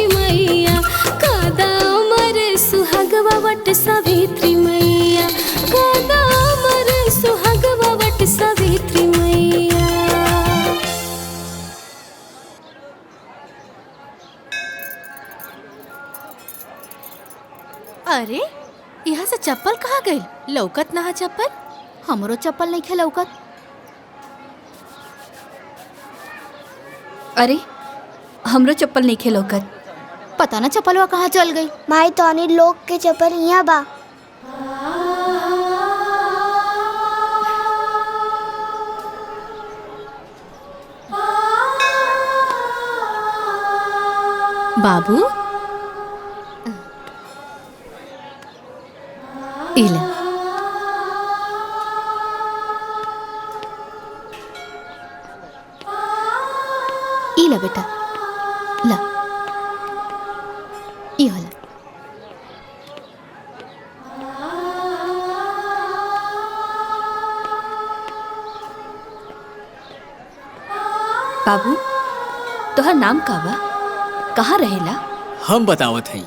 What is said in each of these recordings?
सावित्री मैया कादा अमर सुहागवा वट सावित्री मैया कादा अमर सुहागवा वट सावित्री मैया। अरे यहाँ से चप्पल कहाँ गई? लौकत ना चप्पल। हमरो चप्पल नहीं खे लौकत। अरे हमरो चप्पल नहीं खे लौकत। पता ना चप्पलवा कहाँ चल गई। माई तो अनिल लोग के चप्पल यहाँ बा। बाबू इला इला बेटा ला ई होला। बाबू तोहर नाम का बा? कहाँ रहेला? हम बतावत हई।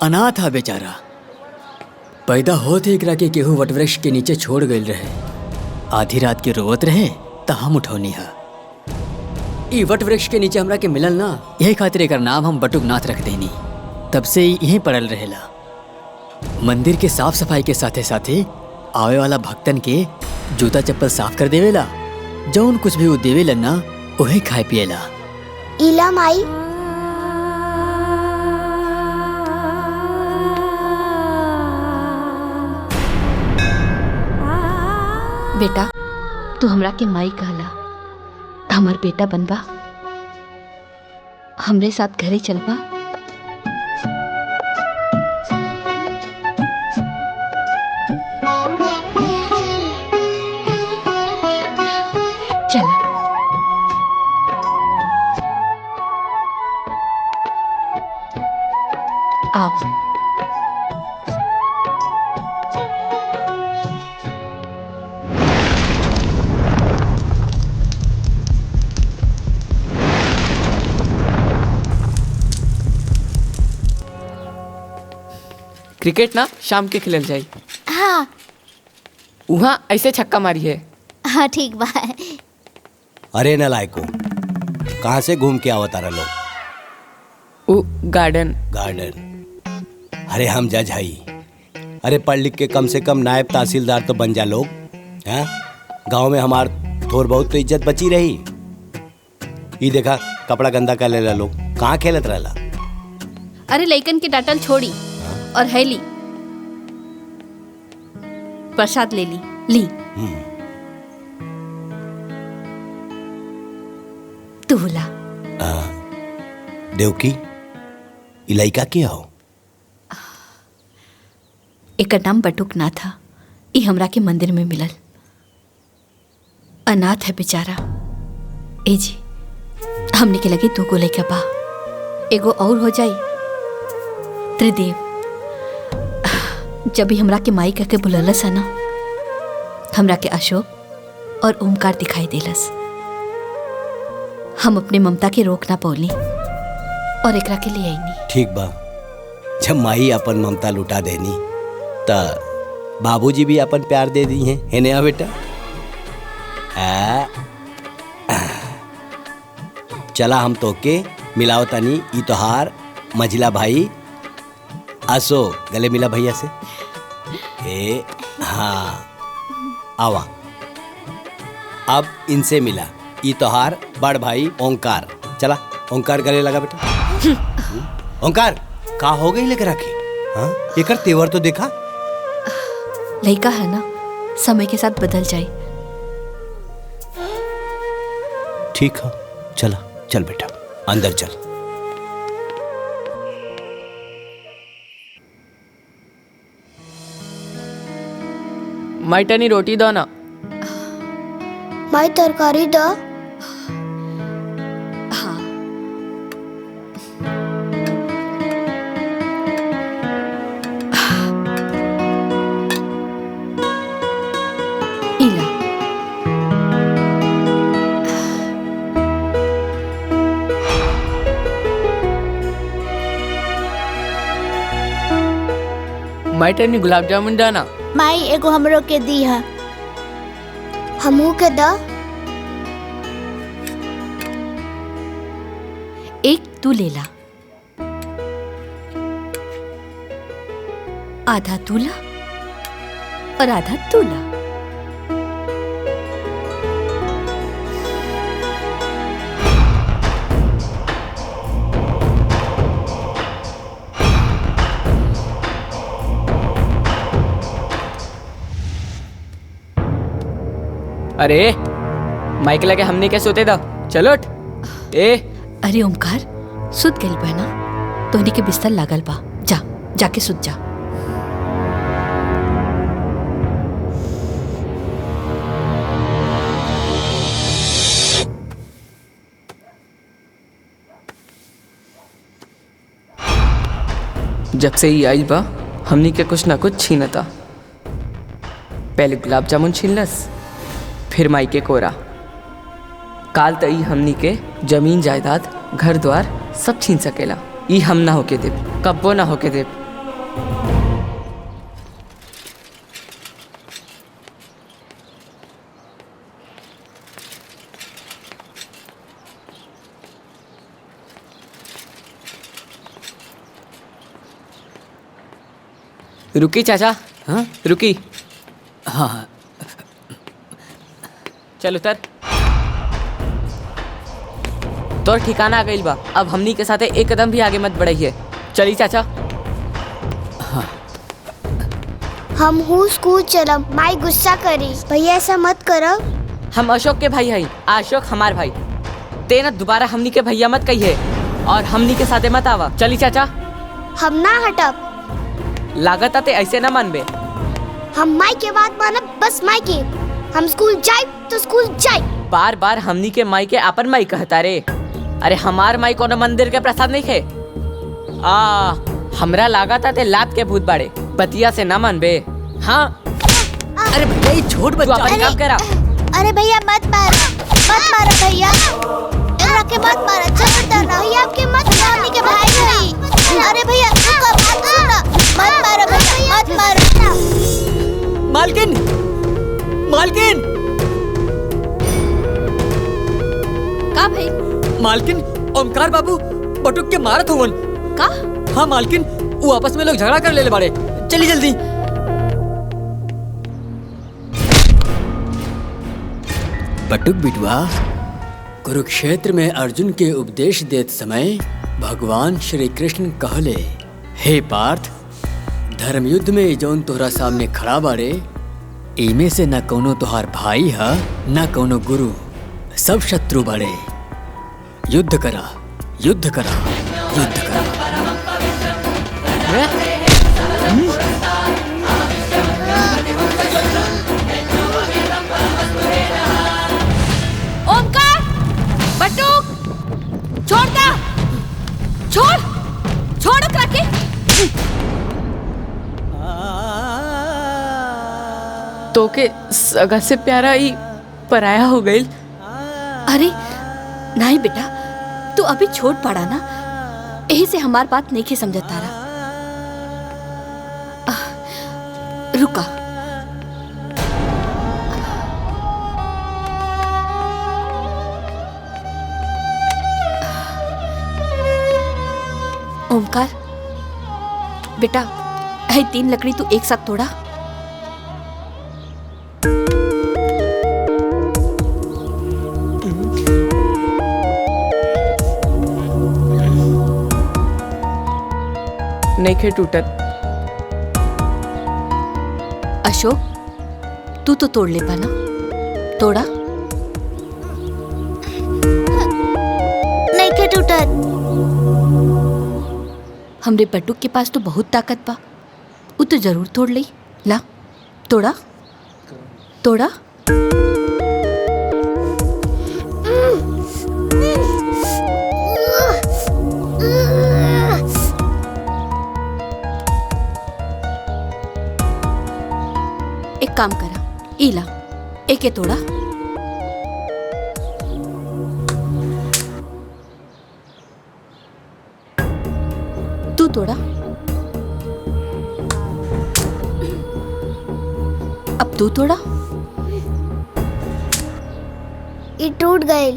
अनाथ हा बेचारा। पैदा होते एकरा के केहू वटवृक्ष के नीचे छोड़ गईल रहे। आधी रात के रोवत रहे त हम उठौनी हा। ई वटवृक्ष के नीचे हमरा के मिलल ना, यही खातिर एकर नाम हम बटुकनाथ रख देनी। तब से यहीं पड़ल रहेला। मंदिर के साफ सफाई के साथे साथे आवे वाला भक्तन के जूता चप्पल साफ कर देवेला। जौन कुछ भी वो देवेला ना उहे खाए पिएला। इला माई बेटा तू हमरा के माई कहला, हमार बेटा बनबा, हमरे साथ घरे चलबा। चल आओ। क्रिकेट ना शाम के खेलल जाई। हाँ वहाँ ऐसे छक्का मारी है। हाँ ठीक बा। अरे नलायको, कहाँ से घूम के आवत आ रहा लोग? वो गार्डन। अरे हम जज हई। अरे पढ़ लिख के कम से कम नायब तहसीलदार तो बन जा लोग। हैं गांव में हमार थोड़ बहुत तो इज्जत बची रही। ये देखा कपड़ा गंदा कर लेला लोग। कहाँ खेलत रहला? अरे लइकन के डांटल छोड़ी और है ली प्रसाद ले ली। तू ला। देवकी इलाइका के हो? एक नाम बटुकनाथ था। ई हमरा के मंदिर में मिलल। अनाथ है बेचारा। ए जी हमने के लगे तू को लइका बा, एगो और हो जाई। त्रिदेव जब भी हमरा के माई कह के बुललस है ना, हमरा के अशोक और ओमकार दिखाई देलस। हम अपने ममता के रोक ना पौली और एकरा के लिए आईनी। ठीक बा, जब माई अपन ममता लुटा देनी त बाबूजी भी अपन प्यार दे दी हैं। है नया बेटा? चला हम तो के मिलाओ तनी। ई तोहार मझिला भाई आसो, गले मिला भैया से। ए हाँ आवा। अब इनसे मिला। ई तोहार बड़ भाई ओंकार। चला ओंकार गले लगा बेटा। ओंकार का हो गई लेकर रखे? हाँ एकर तेवर तो देखा। लइका है ना, समय के साथ बदल जाए। ठीक है चला, चल बेटा अंदर चल। माइटनी रोटी दो ना। माई तरकारी द। हाँ इला। माई टर्नी गुलाब जामुन डाना। माई एगो हमरो के दी है। हमू के द। एक तू ले ला, आधा तू ला और आधा तू ला। अरे माइक लगे हमने क्या सोते था। चलो उठ। ए अरे ओमकार, सुत गइल बा ना, तोहनी के बिस्तर लागल बा, जा जाके सुत जा। जब से ही आई बा हमनी के कुछ ना कुछ छीनता। पहले गुलाब जामुन छीनलस, फिर माई के कोरा। काल तई हमनी के जमीन जायदाद घर द्वार सब छीन सकेला। ई हम ना होके देव, कब्बो ना होके देव। रुकी चाचा। हाँ रुकी। हाँ हाँ। चल उतर। तोर ठिकाना आ गइल बा, अब हमनी के साथे एक कदम भी आगे मत बढ़ाइए। चली चाचा। हम हूँ स्कूल चलम, माई गुस्सा करी। भैया ऐसा मत करो। हम अशोक के भाई हई, अशोक हमार भाई। ते ना दोबारा हमनी के भैया मत कहिए और हमनी के साथे मत आवा। चली चाचा। हम ना हटब। लागत आते ऐसे ना मानबे। हम माई के बात मानब, बस माई की। हम स्कूल जाए तो स्कूल जाए। बार बार हमनी के माई के आपन माई कहता रे। अरे हमार माई कोनो मंदिर के प्रसाद नहीं खे। हमरा लागत आते लात के भूत बाड़े, बतिया से ना मानबे। हाँ अरे भैया ये छोड़ तू बच्चा। अपन काम करा। अरे भैया मत मारो भैया, एकरा के मत मारो। चल डरना भैया, आपके मत मारने के भाई नहीं। अरे भैया रुको, बात सुनो, मत मारो भैया, मत मारो। मालकिन, मालकिन, का भाई? मालकिन, ओमकार बाबू बटुक के मारत हुवन। का? हाँ मालकिन, वो आपस में लोग झगड़ा कर ले बाड़े। चली जल्दी। बटुक बिटवा, कुरुक्षेत्र में अर्जुन के उपदेश देत समय भगवान श्री कृष्ण कहले, हे पार्थ, धर्म युद्ध में जौन तोहरा सामने खड़ा बाड़े, इमे से न कोनो तोहार भाई है न कोनो गुरु, सब शत्रु बाड़े। युद्ध करा, युद्ध करा, युद्ध करा। ओमकार, बटुक, छोड़ दा, छोड़ ओकरा के। तो के सगा से प्यारा ही पराया हो गई। अरे नहीं बेटा, तू अभी छोट पड़ा ना, यही से हमार बात नहीं के समझ तारा। रुका। ओमकार बेटा, है 3 लकड़ी तू एक साथ तोड़ा। नहीं खे टूटत। अशोक, तू तो तोड़ ले पाना, तोड़ा। नहीं के टूटत। हमरे बटुक के पास तो बहुत ताकत बा, वो तो जरूर तोड़ ली। ला, तोड़ा तोड़ा। एक काम करा, इला एके तोड़ा। तू तोड़ा। तू तोड़ा? ये टूट गए।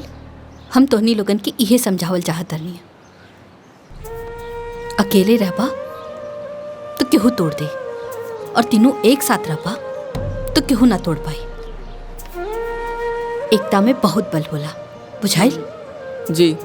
हम तोहनी लोगन के इहे समझावल चाहत रहनी। अकेले रहबा तो केहू तोड़ दे, और तीनों एक साथ रहबा तो केहू ना तोड़ पाई। एकता में बहुत बल होला, बुझाइल? जी।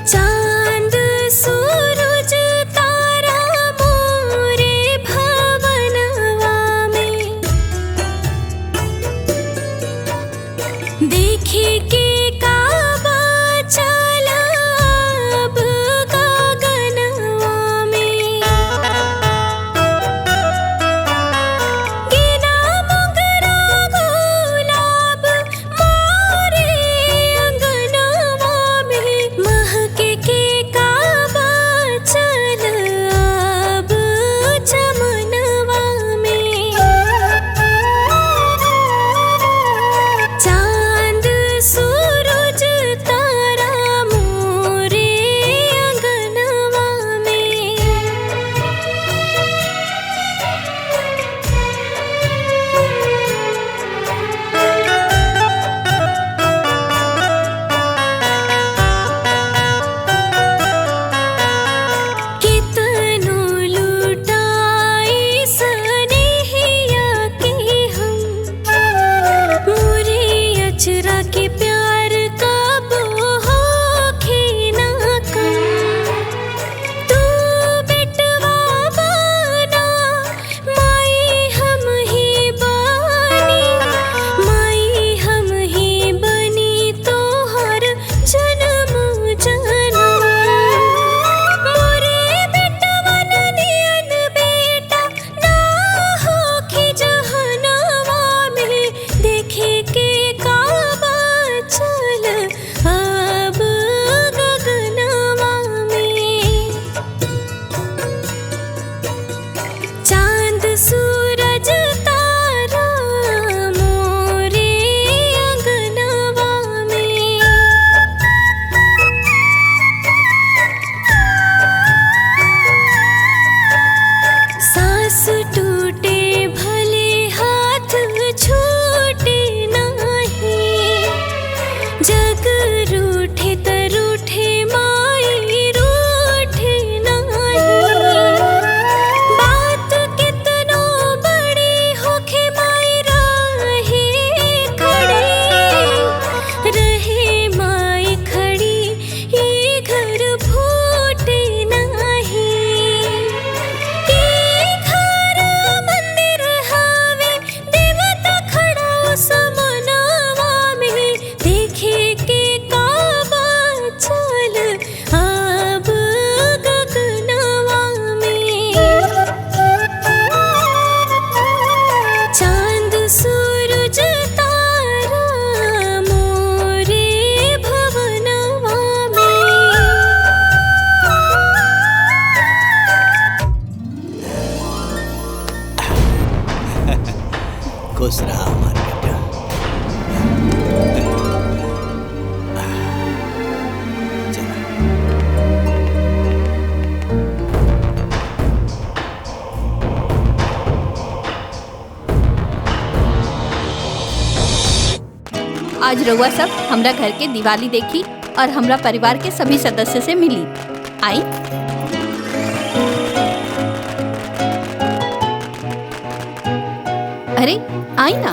चांद सूरज तारा मोरे भवनवा में, देखे के काबा चला अब गगनवा में, गिना मोगरा गुलाब मोरे अंगनवा में, महके के काबा चल अब चमनवा में। चांद सूरज तारा मोरे अंगनवा में। कितनो लुटाई सनेहिया के हम, मोरे अचरा के प्यार कब होखे ना कम। तू बेटवा बना माई हम ही बानी, माई हम ही बनी तोहर जन्म जन्म। मोरे बेटवन नियन बेटा ना होखे जहनवा में, देखे के काबा चल अब गगनवा में। चांद सूरज तारा मोरे अंगनवा में। सांस टूटे भले हाथ छूटे नहीं, जग रूठे त रूठे माई रूठे नहीं। बात कितनो बड़ी होखे माई रहे खड़ी, रहे माई खड़ी ये घर फूटे नहीं। ये घर मंदिर हवे देवता खड़ा समनवा में, देखे के काबा चल अब गगनवा में। चांद सूरज तारा मोरे भवनवा में। खुश रहा हमारे बेटा। चलो। आज रउआ सब हमरा घर के दिवाली देखी और हमरा परिवार के सभी सदस्य से मिली। आई। अरे आई ना।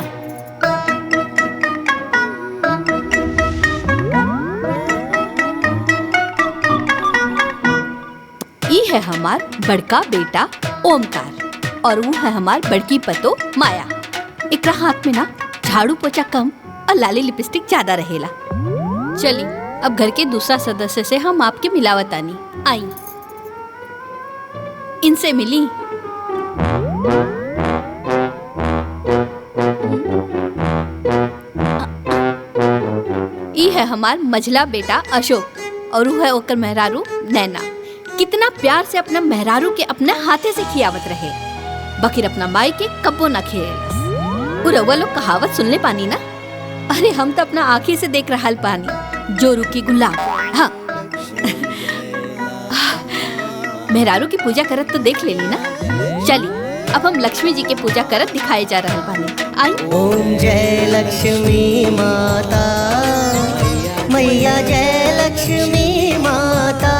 ई है हमार बड़का बेटा ओमकार, और वो है हमार बड़की पतो माया। एकरा हाथ में ना झाड़ू पोछा कम और लाली लिपस्टिक ज्यादा रहेला। चली अब घर के दूसरा सदस्य से हम आपके मिलावतानी। आई, इनसे मिली। ई है हमार मझला बेटा अशोक, और वो है ओकर मेहरारू नैना। कितना प्यार से अपना मेहरारू के अपने हाथे से खियावत रहे, बकिर अपना माई के कब्बो न खिएलस। वो रउआ लोग कहावत सुनले पानी ना? अरे हम तो अपना आँखी से देख रहा पानी, जो रुकी गुलाब। हाँ मेहरारू की पूजा करत तो देख लेली ना। चली अब हम लक्ष्मी जी के पूजा करत दिखाए जा रहे पानी। आई। ओम जय लक्ष्मी माता, मैया जय लक्ष्मी माता,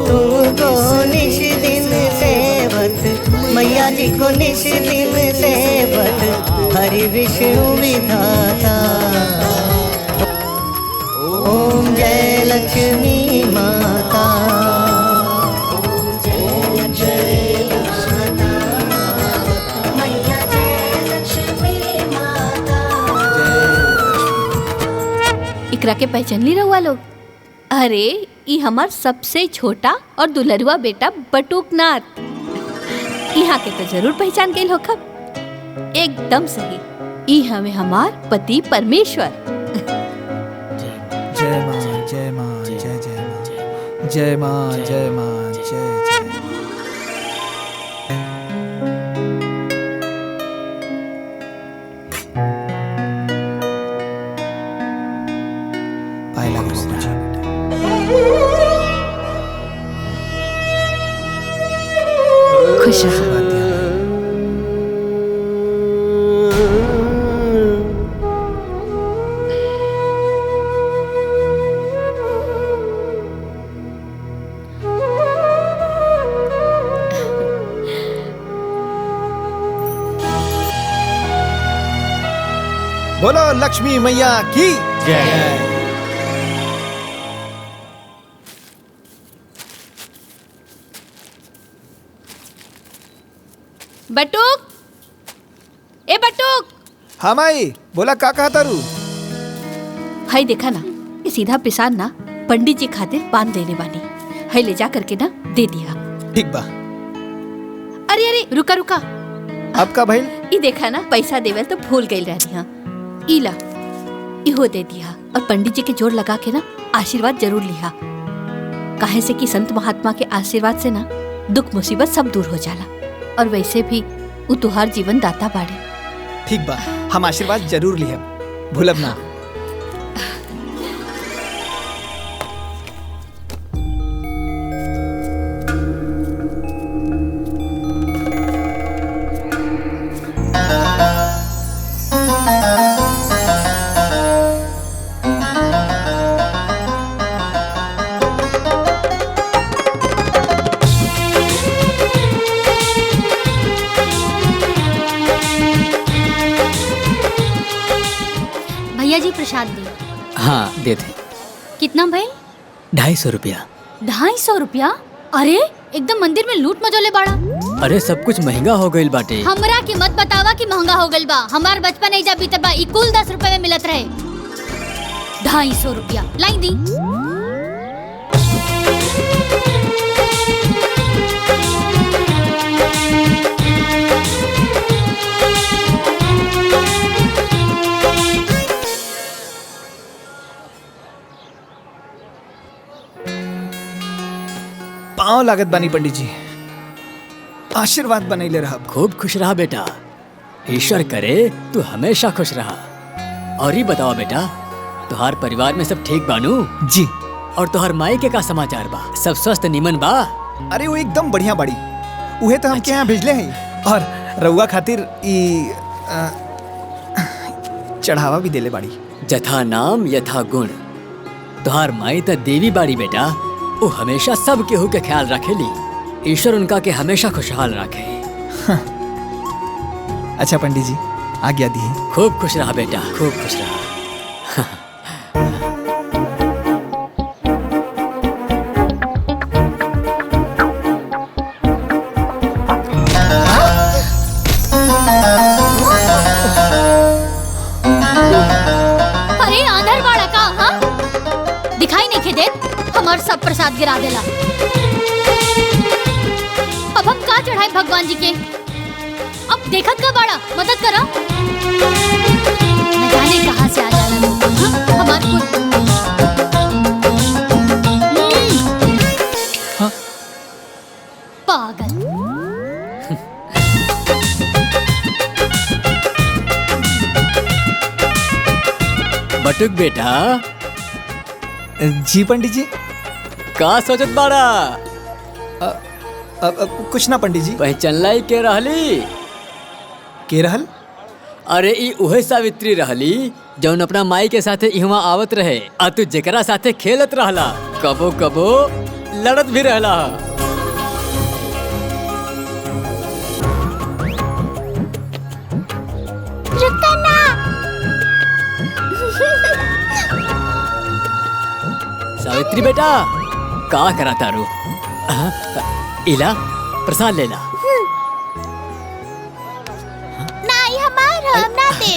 तुमको निश दिन सेवत, मैया जी को निश दिन सेवत, हरि विष्णु विधाता। ओम जय लक्ष्मी माता। इकरा के पहचान ली रहुआ लोग? अरे ई हमार सबसे छोटा और दुलरुआ बेटा बटुकनाथ। यहाँ के तो जरूर पहचान गई होखब। एकदम सही, ई हमें हमार पति परमेश्वर। जय माँ जय माँ जय जय माँ जय माँ जय माँ जय जय। पाए लगो मुझे। खुश रहो। बोलो लक्ष्मी मैया की जय। बटुक, ए बटुक। हाँ माई, बोला का कहा तारू? हाय देखा ना, ये सीधा पिसान ना पंडित जी खातिर पान देने वाली। हाय ले जा करके ना दे दिया। ठीक बा। अरे अरे रुका रुका। अब का भाई? ई देखा ना पैसा देवल तो भूल गई रहनी। हाँ इला इहो दे दिया और पंडित जी के जोड़ लगा के ना आशीर्वाद जरूर लिहा। काहे से कि संत महात्मा के आशीर्वाद से ना दुख मुसीबत सब दूर हो जाला। और वैसे भी वो तुहार जीवन दाता बाड़े। ठीक बा, हम आशीर्वाद जरूर लिहब, भूलब ना। भैया जी प्रसाद दी। हाँ दे दे। कितना भाई? 250 रुपया। 250 रुपया? अरे एकदम मंदिर में लूट मचोले बाड़ा। अरे सब कुछ महंगा हो गईल बाटे। हमरा के मत बतावा कि महंगा हो गईल बा। हमार बचपन ऐजा बीतल बा, ई कुल 10 रुपए में मिलत रहे। 250 रुपया लाई दी। पाँव लागत बानी पंडित जी, आशीर्वाद बनैले रहा। खूब खुश रहा बेटा, ईश्वर करे तू हमेशा खुश रहा। और ही बताओ बेटा, तुहार परिवार में सब ठीक बानू? जी। और तुहार माई के का समाचार बा? सब स्वस्थ निमन बा? अरे वो एकदम बढ़िया बाड़ी, उहे तो हमके यहाँ भेजले हैं। और रउआ खातिर ई चढ़ावा भी देले बाड़ी। जथा नाम यथा गुण। तुहार माई तो देवी बाड़ी बेटा, वो हमेशा सब केहू के ख्याल रखेली। ईश्वर उनका के हमेशा खुशहाल रखे। अच्छा पंडित जी, आज्ञा दी। खूब खुश रहा बेटा, खूब खुश रहा। अरे आंधर बाड़ा का? हाँ दिखाई नहीं के देत, हमार सब प्रसाद गिरा देला। अब हम का चढ़ाए भगवान जी के? अब देखत का बाड़ा, मदद करा। न जाने कहाँ से आ जाला लोग। हाँ? हमार कुल बटुक बेटा, जी पंडित जी। का सोचत बाड़ा? कुछ ना पंडित जी। पहचानलाई के रहली? के रहल? अरे ई उहे सावित्री रहली जौन अपना माई के साथे इहवा आवत रहे, आ तू जेकरा साथे खेलत रहला, कबो कबो लड़त भी रहला। रुको ना। सावित्री बेटा, का करा तारू? इला प्रसाद लेला। नहीं हमार हम ना दे।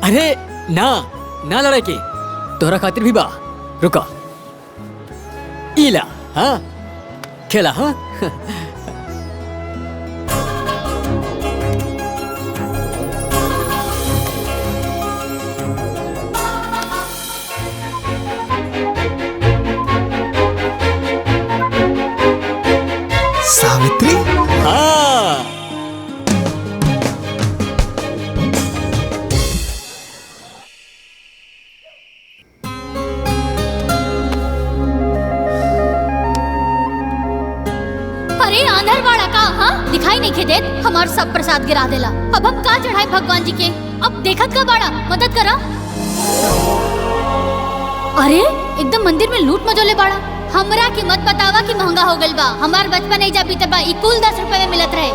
अरे ना ना लड़ाई की, तोहरा खातिर भी बा। रुका, इला। हाँ खेला। हाँ सावित्री। हाँ अरे आंधर वाला का, हाँ दिखाई नहीं देत, हमार सब प्रसाद गिरा देला। अब हम का चढ़ाए भगवान जी के? अब देखत का बाड़ा, मदद करा। अरे एकदम मंदिर में लूट मचोले बाड़ा। हमरा की मत बतावा कि महंगा हो गइल बा। हमार बचपन नहीं जा बीतल बा, ई कुल 10 रुपए में मिलत रहे।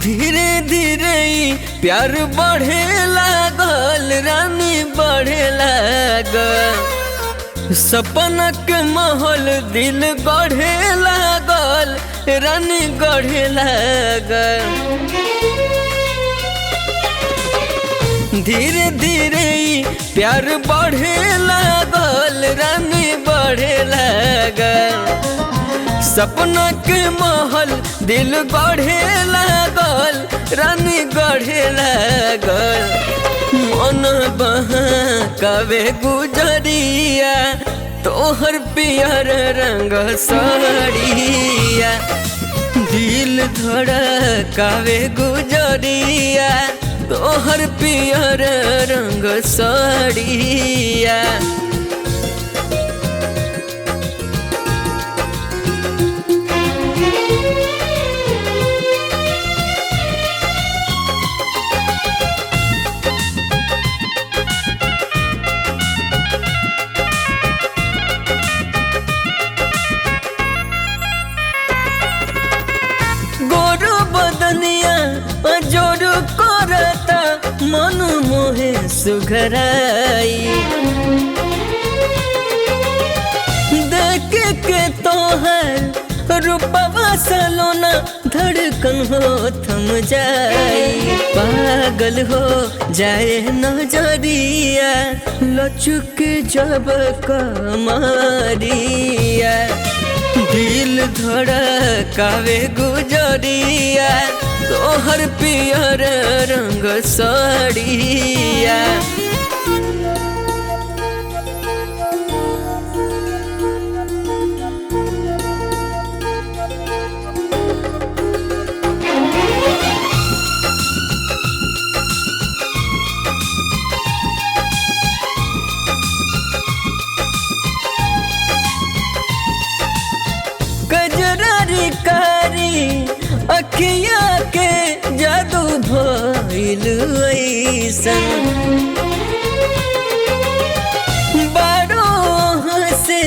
धीरे धीरे प्यार बढ़े लागल, रानी बढ़े लागल। सपना के महल दिल गढ़े लागल, रानी गढ़े लागल। धीरे धीरे प्यार बढ़े लागल, रानी बढ़े लागल। सपना के महल दिल गढ़े लागल, रानी गढ़े लागल। मन बहकावे गुजरिया, तोहर पियर रंग साड़िया। दिल धड़कावे गुजरिया, तोहर पियर रंग साड़िया। जोर करता मन मोहे सुघराई, देख के तोहर रूपवा सलोना धड़कन हो थम जाई। पागल हो जाए नजरिया, लचुक जब कमरिया। दिल धड़कावे गुजरिया, तोहर पियर रंग साड़िया। कजरारी कारी अखिया के जादू भइल ऐसन। बारो से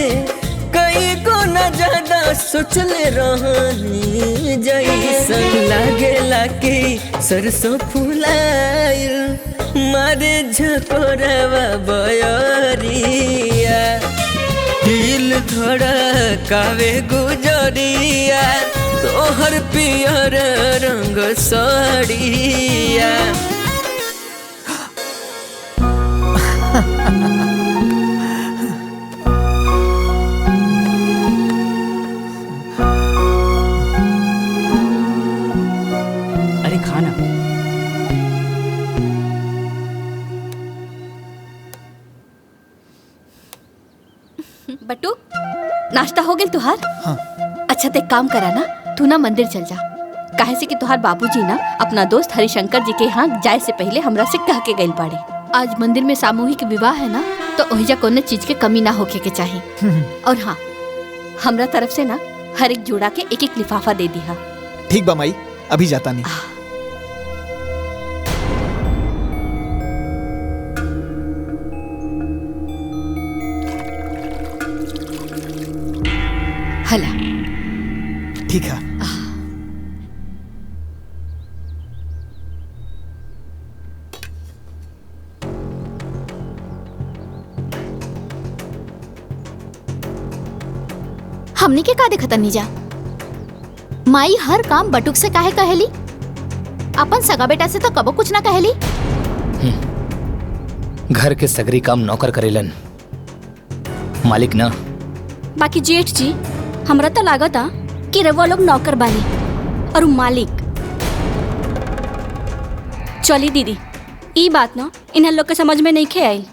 कई गो न ज्यादा सोचले रहनी जैसन। लागेला कि सरसों फुलाइल, मारे झकोरवा बयरिया। दिल धड़कावे गुजरिया, तोहर पियर रंग रंग सड़िया। अरे खाना। बट्टू नाश्ता हो गया तुहार? हाँ। अच्छा ते काम करा ना, तू ना मंदिर चल जा। काहे से कि तुहार बाबूजी ना अपना दोस्त हरिशंकर जी के यहाँ जाए से पहले हमरा से कह के गइल बाड़े। आज मंदिर में सामूहिक विवाह है ना, तो ओहिजा कोनो चीज के कमी ना होके के चाहिए। और हाँ, हमरा तरफ से ना हर एक जोड़ा के एक एक लिफाफा दे दिया। ठीक बा माई, अभी जाता नहीं। हला ठीक है। हमनी के का देखत नहीं जा? माई हर काम बटुक से काहे कहेली? अपन सगा बेटा से तो कबो कुछ ना कहेली। घर के सगरी काम नौकर करेलन, मालिक ना। बाकी जेठ जी, हमरा तो लागता कि रवा लोग नौकर बानी और उ मालिक। चली दीदी, ई बात ना इन्हें लोग के समझ में नहीं खे आई।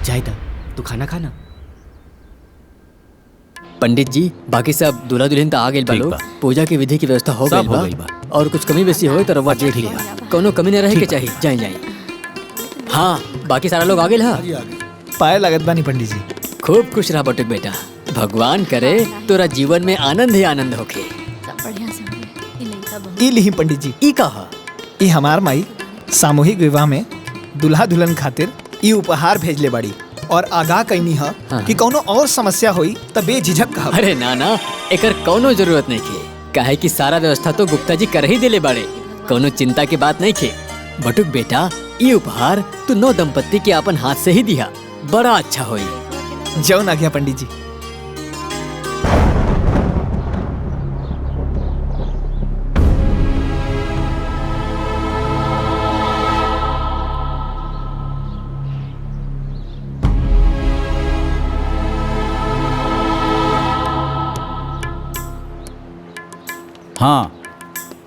जायदा तू खाना खाना। पंडित जी, बाकी सब दूल्हा दुल्हन तो आ गए बा लोग। पूजा की विधि की व्यवस्था हो गई बा। और कुछ कमी बेसी हो तो रवा देख लिया, कोनो कमी न रहे के चाहिए। जाए जाए। हाँ, बाकी सारा लोग आ गए। हाँ, पाए लागत बानी पंडित जी। खूब खुश रहा बटुक बेटा, भगवान करे तोरा जीवन में आनंद ही आनंद होके। ई लिही पंडित जी। ई कहा? ई हमार माई सामूहिक विवाह में दुल्हा दुल्हन खातिर ई उपहार भेजले बाड़ी और आगाह कईनी है कि कोनो और समस्या हुई त बेझिझक कहा। अरे ना ना, एकर कोनो जरूरत नहीं खे। काहे कि सारा व्यवस्था तो गुप्ता जी कर ही देले बाड़े, कोनो चिंता की बात नहीं खे। बटुक बेटा, ये उपहार तू नौ दंपत्ति के अपन हाथ से ही दिया, बड़ा अच्छा होई। जौन आ गया पंडित जी। हाँ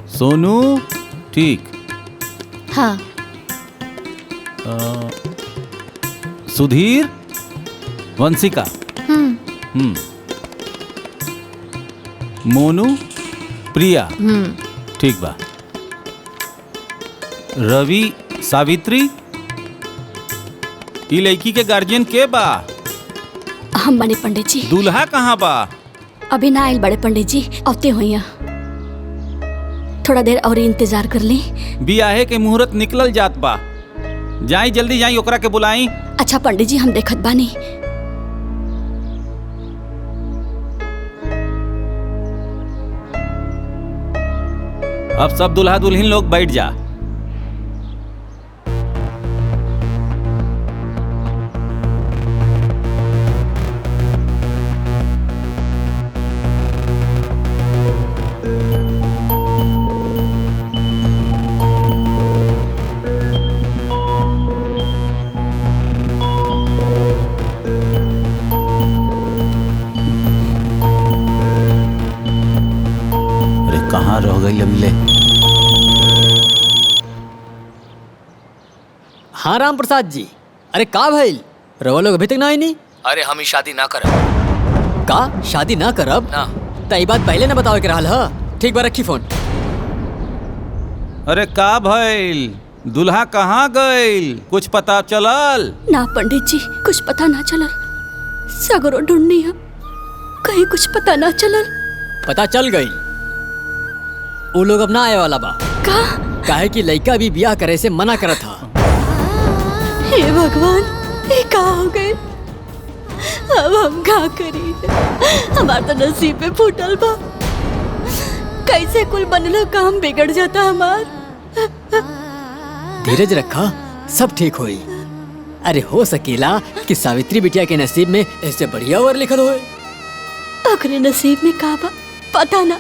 सोनू, ठीक। हाँ। सुधीर, वंशिका। मोनू, प्रिया। ठीक बा। रवि, सावित्री। ई लड़की के गार्जियन के बा? हम बने पंडित जी। दूल्हा कहाँ बा? अभी ना आइल बड़े पंडित जी, औते हुई। थोड़ा देर और इंतजार कर ली। बियाहे के मुहूर्त निकलल जात बा, जाई जल्दी जाई, ओकरा के बुलाई। अच्छा पंडित जी, हम देखत बानी। अब सब दुल्हा दुल्हन लोग बैठ जा। कहाँ रह गई अभी? हाँ राम प्रसाद जी, अरे का भइल? रवा लोग अभी तक ना आई नहीं? अरे हम ही शादी ना करब। का शादी ना करब? ना। तई बात पहले ना बतावे के रहल ह। ठीक बा, रखी फोन। अरे का भइल? दुल्हा कहाँ गइल? कुछ पता चलल? ना पंडित जी, कुछ पता ना चलल। सगरो ढूंढनी है, कहीं कुछ पता ना चलल। पता चल गई, वो लोग अब ना आए वाला बा। का? काहे कि लड़का भी ब्याह करे से मना करत था। हे भगवान, ये का हो गए? अब हम का करी? हमार तो नसीब में फूटल बा। कैसे कुल बनलो काम बिगड़ जाता हमार। धीरज रखा, सब ठीक होई। अरे हो सकेला कि सावित्री बिटिया के नसीब में ऐसे बढ़िया वर लिखल होए। ओकरे नसीब में का बा पता ना,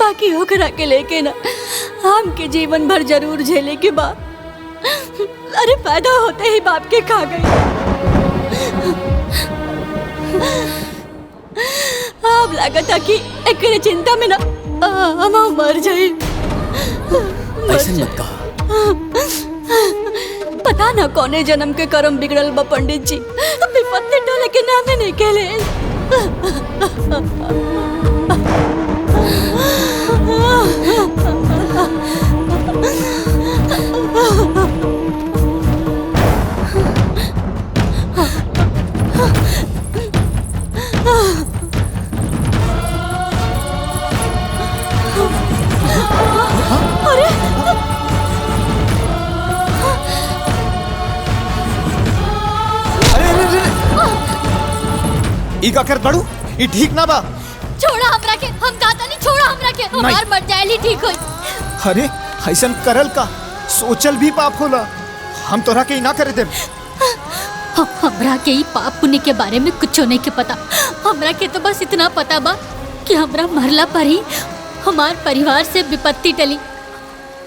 बाकी ओकरा के लेके ना हम के जीवन भर जरूर झेले के बा। अरे पैदा होते ही बाप के खा गई। अब लागता कि एकरे चिंता में ना हम मर जाए। ऐसे मत कहा। पता ना कौने जन्म के कर्म बिगड़ल बा पंडित जी, विपत्ति टोले के नामे नहीं कहले। ई का कर बड़ू, ई ठीक ना बा। छोड़ा हमरा के, हम कहता नहीं छोड़ा हमरा के, हमार मर जाए ठीक होई। अरे ऐसन करल का, सोचल भी पाप होला। हम तोरा के ना करे देब। हमरा के ही पाप पुण्य के बारे में कुछ नहीं के पता। हमरा के तो बस इतना पता बा कि हमरा मरला पर ही हमार परिवार से विपत्ति टली,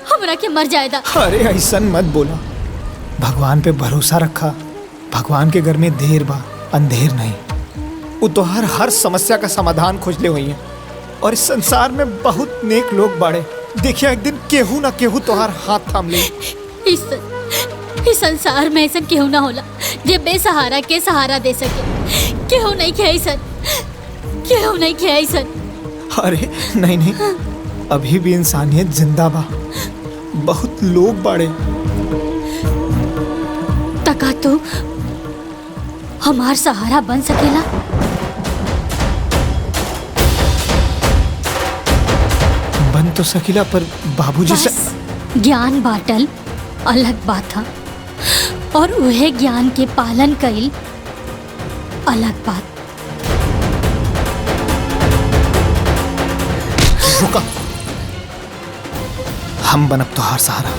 हमरा के मर जाएगा। अरे ऐसन मत बोला, भगवान पे भरोसा रखा। भगवान के घर में देर बा, अंधेर नहीं। वो तोहर हर समस्या का समाधान खोजले हुई है। और इस संसार में बहुत नेक लोग बाड़े। देखिए एक दिन केहू ना केहू तोहर हाथ थाम ले। इस संसार में ऐसा केहू ना होला जे बेसहारा के सहारा दे सके। केहू नहीं खे ऐसा, केहू नहीं खे ऐसा। अरे नहीं नहीं, अभी भी इंसानियत जिंदा बा। बहुत लोग बाड़े। तका तो हमार सहारा बन सकेला। बन तो सकीला, पर बाबूजी से ज्ञान बाटल अलग बात था और उहे ज्ञान के पालन कईल अलग बात। रुका, हम बनब तोहार सहारा।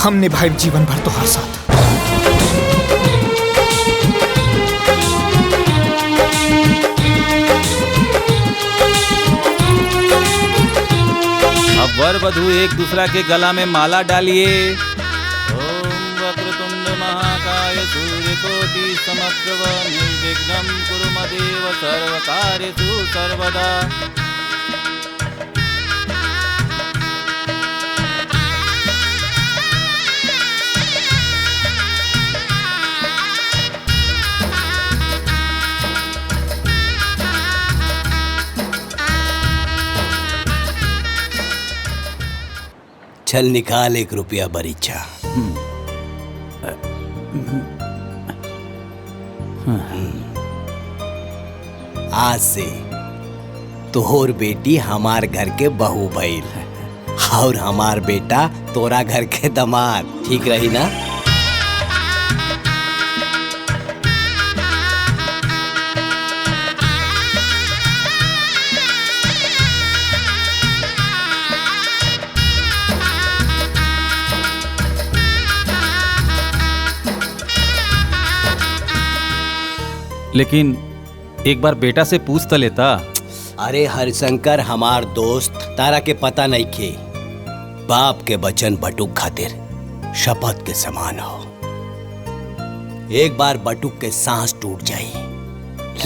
हम निभाए जीवन भर तोहार साथ। अब वर वधू एक दूसरा के गला में माला डालिए। ओम वक्रतुंड महाकाय सूर्यकोटि समप्रभ निर्विघ्नं कुरु मदेव सर्वकार्येषु सर्वदा। चल निकाल 1 रुपया बरीचा। आज से तोहर बेटी हमार घर के बहू भइल और हमार बेटा तोरा घर के दामाद। ठीक रही ना? लेकिन एक बार बेटा से पूछ तो लेता। अरे हरिशंकर हमार दोस्त, तारा के पता नहीं खे। बाप के वचन बटुक खातिर शपथ के समान हो। एक बार बटुक के सांस टूट जाई,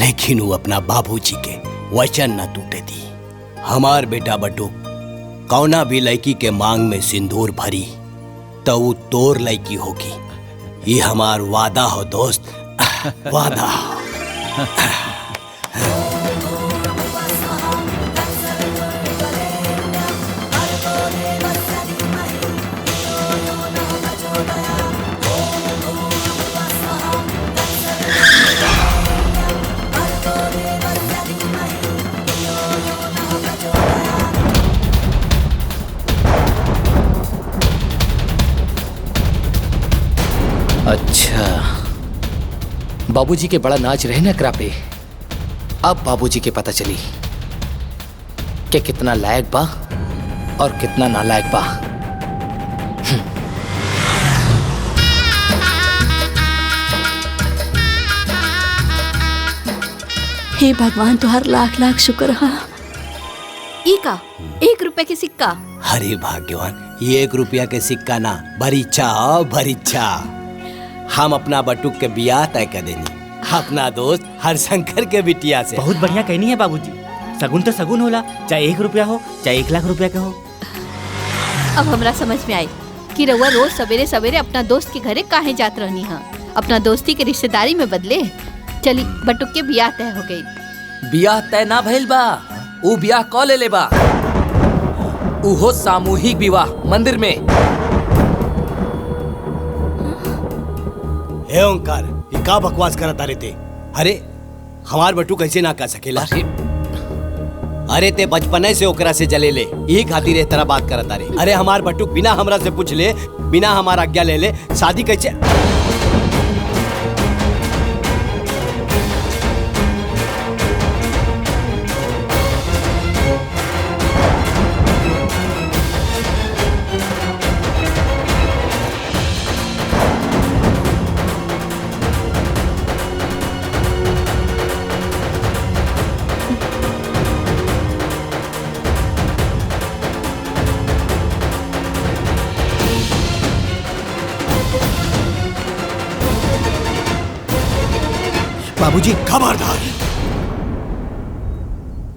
लेकिन वो अपना बाबूजी के वचन न टूटे दी। हमार बेटा बटुक कौना भी लड़की के मांग में सिंदूर भरी तो वो तोर लड़की होगी। ये हमार वादा हो दोस्त, वादा। अच्छा, बाबूजी के बड़ा नाच रहे ना एकरा पे। अब बाबूजी के पता चली कि कितना लायक बा और कितना नालायक बा। हे भगवान तुहार लाख लाख शुक्र हा। ई का 1 रुपए के सिक्का। अरे भाग्यवान, ये 1 रुपया के सिक्का ना, भरीच्छा हो भरीच्छा। हम अपना बटुक के बियाह तय कर देनी अपना दोस्त हरशंकर के बिटिया से। बहुत बढ़िया कहनी है बाबूजी। सगुन तो सगुन होला, चाहे 1 रुपया हो चाहे 1 लाख रुपया का हो। अब हमरा समझ में आई कि रउआ रोज सवेरे सवेरे अपना दोस्त के घरे काहे जात रहनी है। अपना दोस्ती के रिश्तेदारी में बदले। चली बटुक के बियाह तय हो गई। बियाह तय ना भइल बा, ऊ बियाह क ले बा। उहो सामूहिक विवाह मंदिर में। हे ओंकार, ये का बकवास करत तारे ते? अरे हमार बटू कैसे ना कर सकेला? अरे ते बचपने से ओकरा से जले ले, यही खातिर इस तरह बात करत तारे। अरे हमार बटू बिना हमरा से पूछ ले, बिना हमार आज्ञा ले ले शादी कैसे? बाबूजी खबरदार,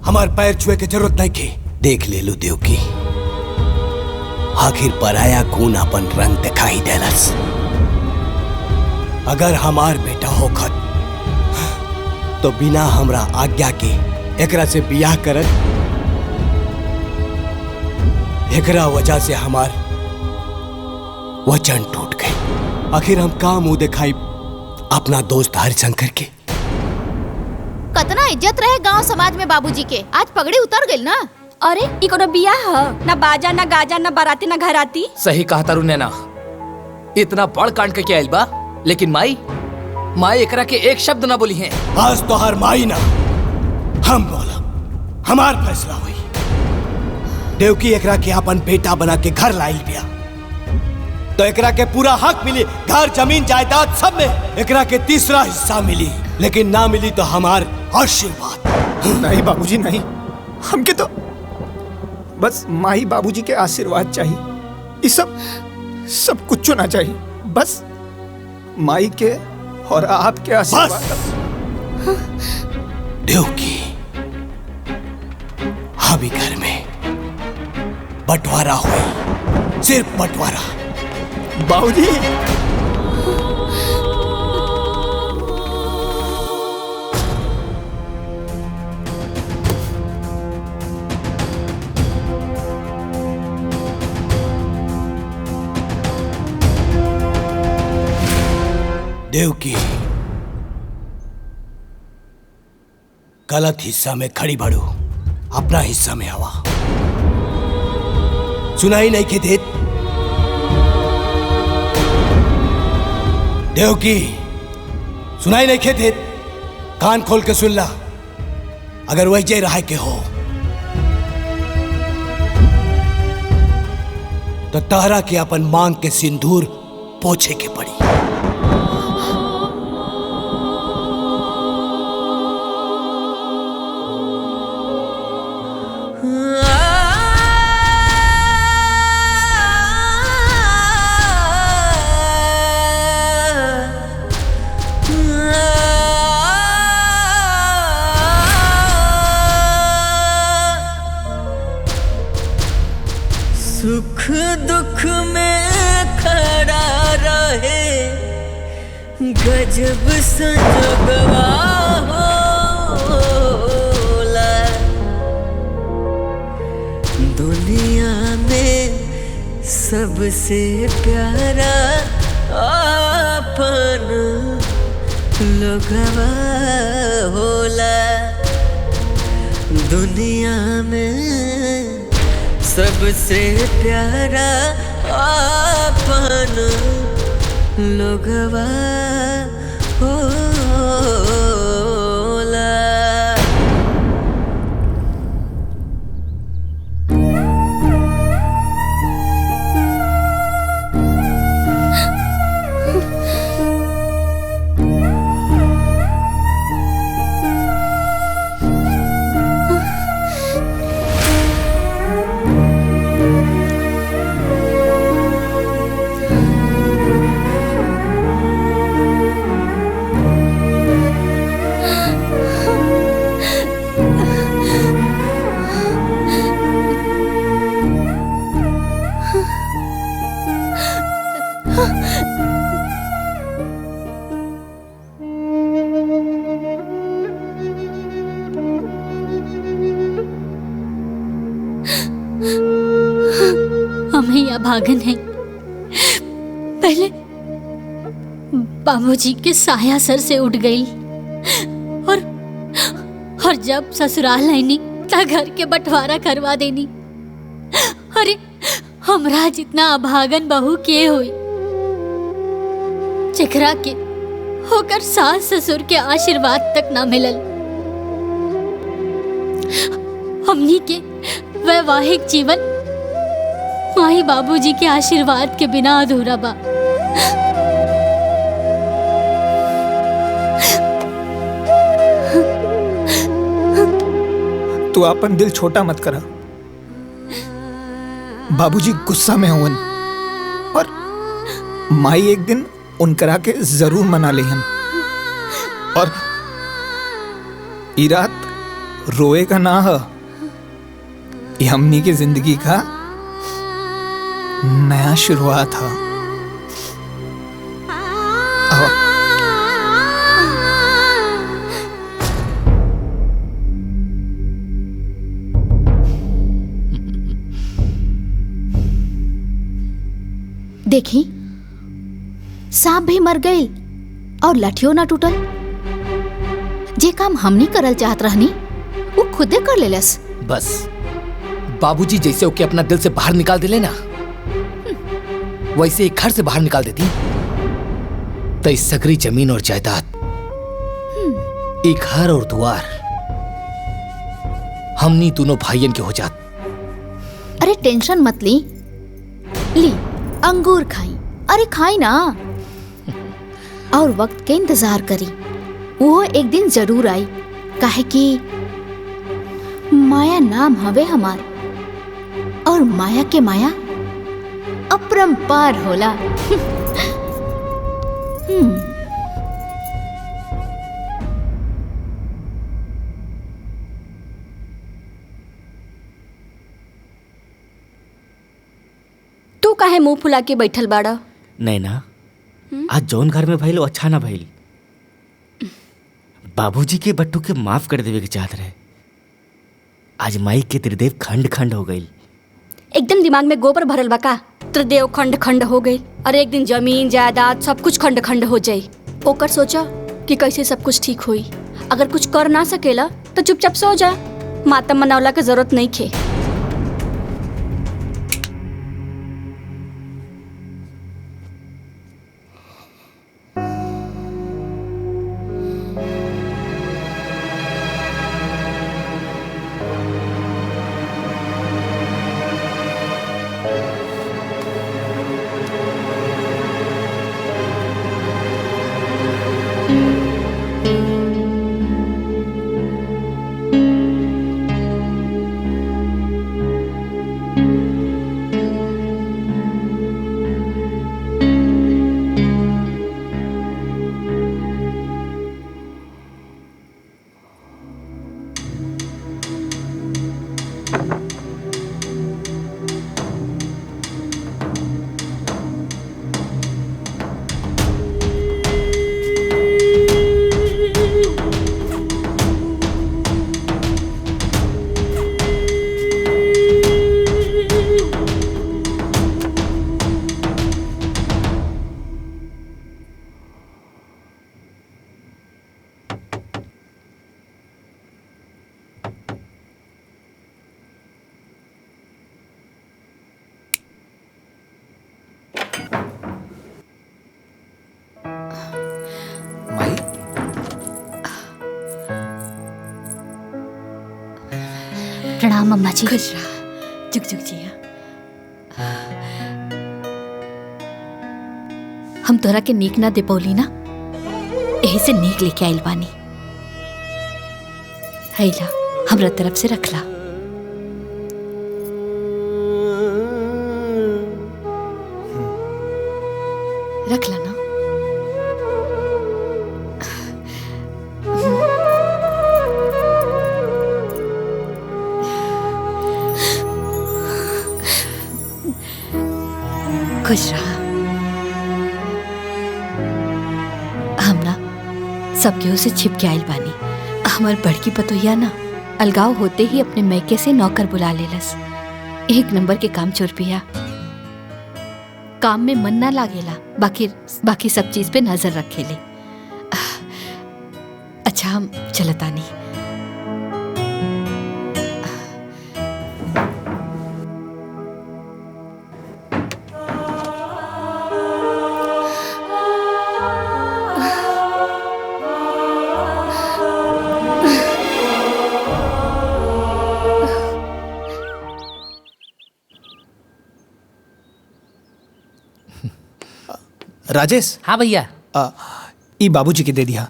हमार पैर छुए के जरूरत नहीं की। देख ले लो देव की, आखिर पराया खून अपन रंग दिखाई देलस। अगर हमार बेटा होखत तो बिना हमरा आज्ञा के एकरा से बियाह करत। एकरा वजह से हमार वचन टूट गई। आखिर हम का मुंह दिखाई अपना दोस्त हरिशंकर के? कतना इज्जत रहे गांव समाज में बाबूजी के, आज पगड़ी उतर गई ना। अरे ई कोनो बियाह ह? ना बाजा ना गाजा ना बाराती ना घराती। सही कहा तारू नैना, इतना बड़ कांड के आइल बा, लेकिन माई एकरा के एक शब्द ना बोली है। आज तो हर माई ना हम बोला, हमार फैसला हुई। देवकी एकरा के अपन बेटा बना के घर लाइल बिया, तो एकरा के पूरा हक मिली। घर जमीन जायदाद सब में एकरा के 3रा हिस्सा मिली, लेकिन ना मिली तो हमार आशीर्वाद। नहीं बाबूजी नहीं, हमके तो बस माही बाबूजी के आशीर्वाद चाहिए। ये सब कुछ ना चाहिए, बस माई के और आपके आशीर्वाद। देवकी, अभी घर में बंटवारा हुई, सिर्फ बंटवारा। बाबूजी देवकी, गलत हिस्सा में खड़ी बढ़ू, अपना हिस्सा में आवा। सुनाई नहीं के देत? देवकी, सुनाई नहीं के देत? कान खोल के सुन ला। अगर वही रहा के हो तो तारा के अपन मांग के सिंदूर पोछे के पड़ी। सुख दुख में खड़ा रहे गजब संजोगवा होला। दुनिया में सबसे प्यारा अपन लोगवा होला। दुनिया में सबसे प्यारा अपन लोगवा होला। अभागन हैं। पहले बाबूजी के साया सर से उठ गई और जब ससुराल आईनी ता घर के बंटवारा करवा देनी। अरे हमरा जितना अभागन बहू के हुई जेकरा के होकर सास ससुर के आशीर्वाद तक ना मिलल। हमनी के वैवाहिक जीवन माई बाबूजी के आशीर्वाद के बिना अधूरा बा। तू अपन दिल छोटा मत करा। बाबूजी गुस्सा में हुवन और माई एक दिन उनकरा के जरूर मना लेहन। और ई रात रोए का ना है, ये हमनी की जिंदगी का नया शुरुआत है। देखी सांप भी मर गई और लठियो ना टूटल। जे काम हमनी करल चाहत रहनी वो खुदे कर लेलस। बस बाबूजी जैसे ओके अपना दिल से बाहर निकाल दिले ना, वैसे एक घर से बाहर निकाल देती तो इस सगरी जमीन और जायदाद, एक घर और द्वार हमनी दोनों भाइयन के हो जात। अरे टेंशन मत ली अंगूर खाई। अरे खाई ना और वक्त के इंतजार करी, वो एक दिन जरूर आई। काहे कि माया नाम हवे हमार और माया के माया अपरंपार होला। तू काहे मुंह फुला के बैठल बाड़ा? नहीं ना, आज जौन घर में भइल अच्छा ना भइल। बाबूजी के बट्टू के माफ कर देवे के चाहत रहे। आज माई के त्रिदेव खंड खंड हो गई। एकदम दिमाग में गोबर भरल बा का? त्रिदेव खंड खंड हो गई। अरे एक दिन जमीन जायदाद सब कुछ खंड खंड हो जाई। ओकर सोचा कि कैसे सब कुछ ठीक हुई। अगर कुछ कर ना सकेला तो चुपचाप सो जा। मातम मनावला के जरूरत नहीं खे। प्रणाम अम्मा जी। खुश रहा, जुग जुग जिया। हम तोरा के नीक ना दे पौली ना, यही से नीक लेके आइल बानी। हैला हमरा तरफ से रखला। रखला ना। खुश रहा। हम ना सब केहू से छिप के आइल बानी। हमार बड़की पतोहिया ना अलगाव होते ही अपने मैके से नौकर बुला लेलस। एक नंबर के काम चोर पिया। काम में मन ना लागेला, बाकी सब चीज पे नजर रखेले। अच्छा हम चलतानी। राजेश। हाँ भैया। ई बाबूजी के दे दिया।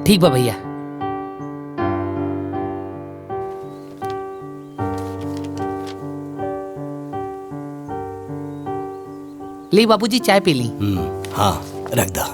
ठीक बा भैया। ले बाबूजी चाय पी ली। हाँ रख दा।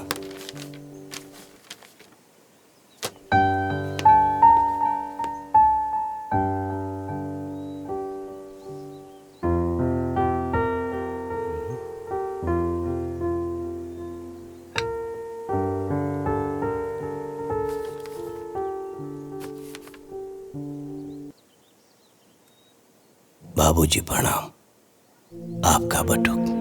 बाबूजी प्रणाम। आपका बटुक।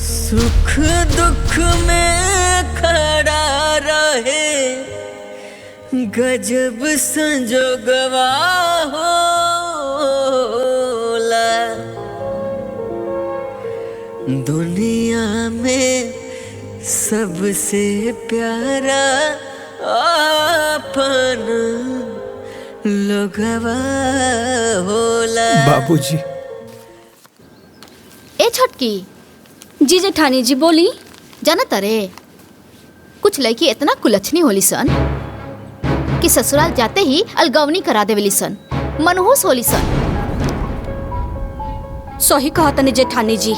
सुख दुख में खड़ा रहे गजब संजोगवा होला। दुनिया में सबसे प्यारा अपन लोगवा होला। बाबूजी। ए छोटकी जी जेठानी जी बोली। जाना तारे कुछ लड़की इतना कुलच्छनी होली सन कि ससुराल जाते ही अलगवनी करा देवेली सन, मनहूस होली सन। सही कहा तनी जेठानी जी,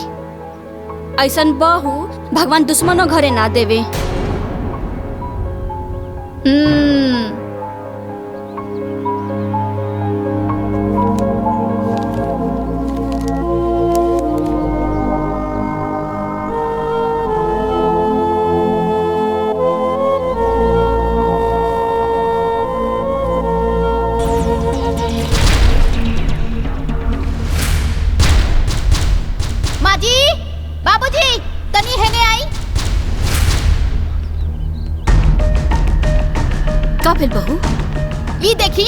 ऐसन बहू भगवान दुश्मनों घरे ना देवे। बहू ये देखी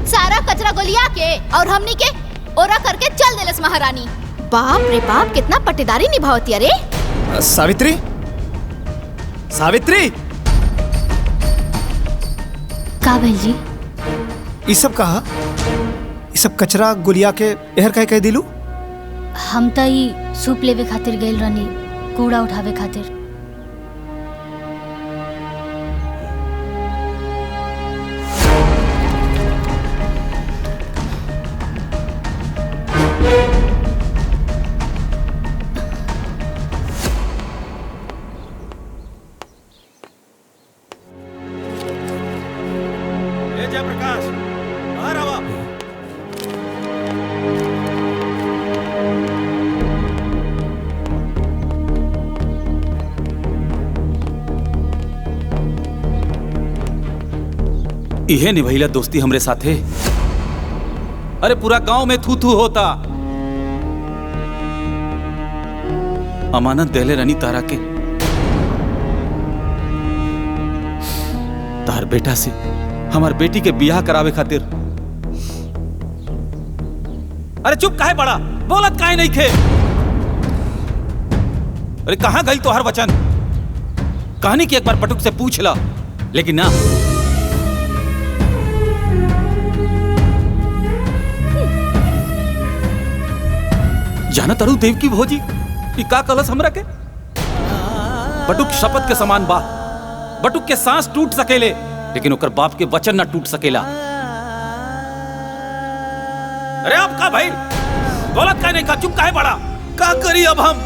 सारा कचरा गोलिया के और हमनी के ओरा करके चल देलस महारानी। बाप रे बाप कितना पट्टेदारी निभावती। अरे सावित्री, सावित्री। का भैल जी? ये सब कहा? ये सब कचरा गुलिया के एहर कह दिलू? हम तो ही सूप लेवे खातिर गइल रहनी, कूड़ा उठावे खातिर। इहे निभैला दोस्ती हमरे साथे। अरे पूरा गांव में थू थू होता। अमानत देले रनी तारा के, तार बेटा से हमार बेटी के बियाह करावे खातिर। अरे चुप काहे बड़ा, बोलत काहे नहीं खे? अरे कहां गई तो हर वचन? कहानी की एक बार पटुक से पूछ ला, लेकिन ना। जाना तरु देव की भोजी का कलश हमरा के? बटुक शपथ के समान बा। बटुक के सांस टूट सकेले, लेकिन ओकर बाप के वचन ना टूट सकेला। अरे आप का भाई बोलत का नहीं का, चुप काहे बड़ा? का करी अब हम?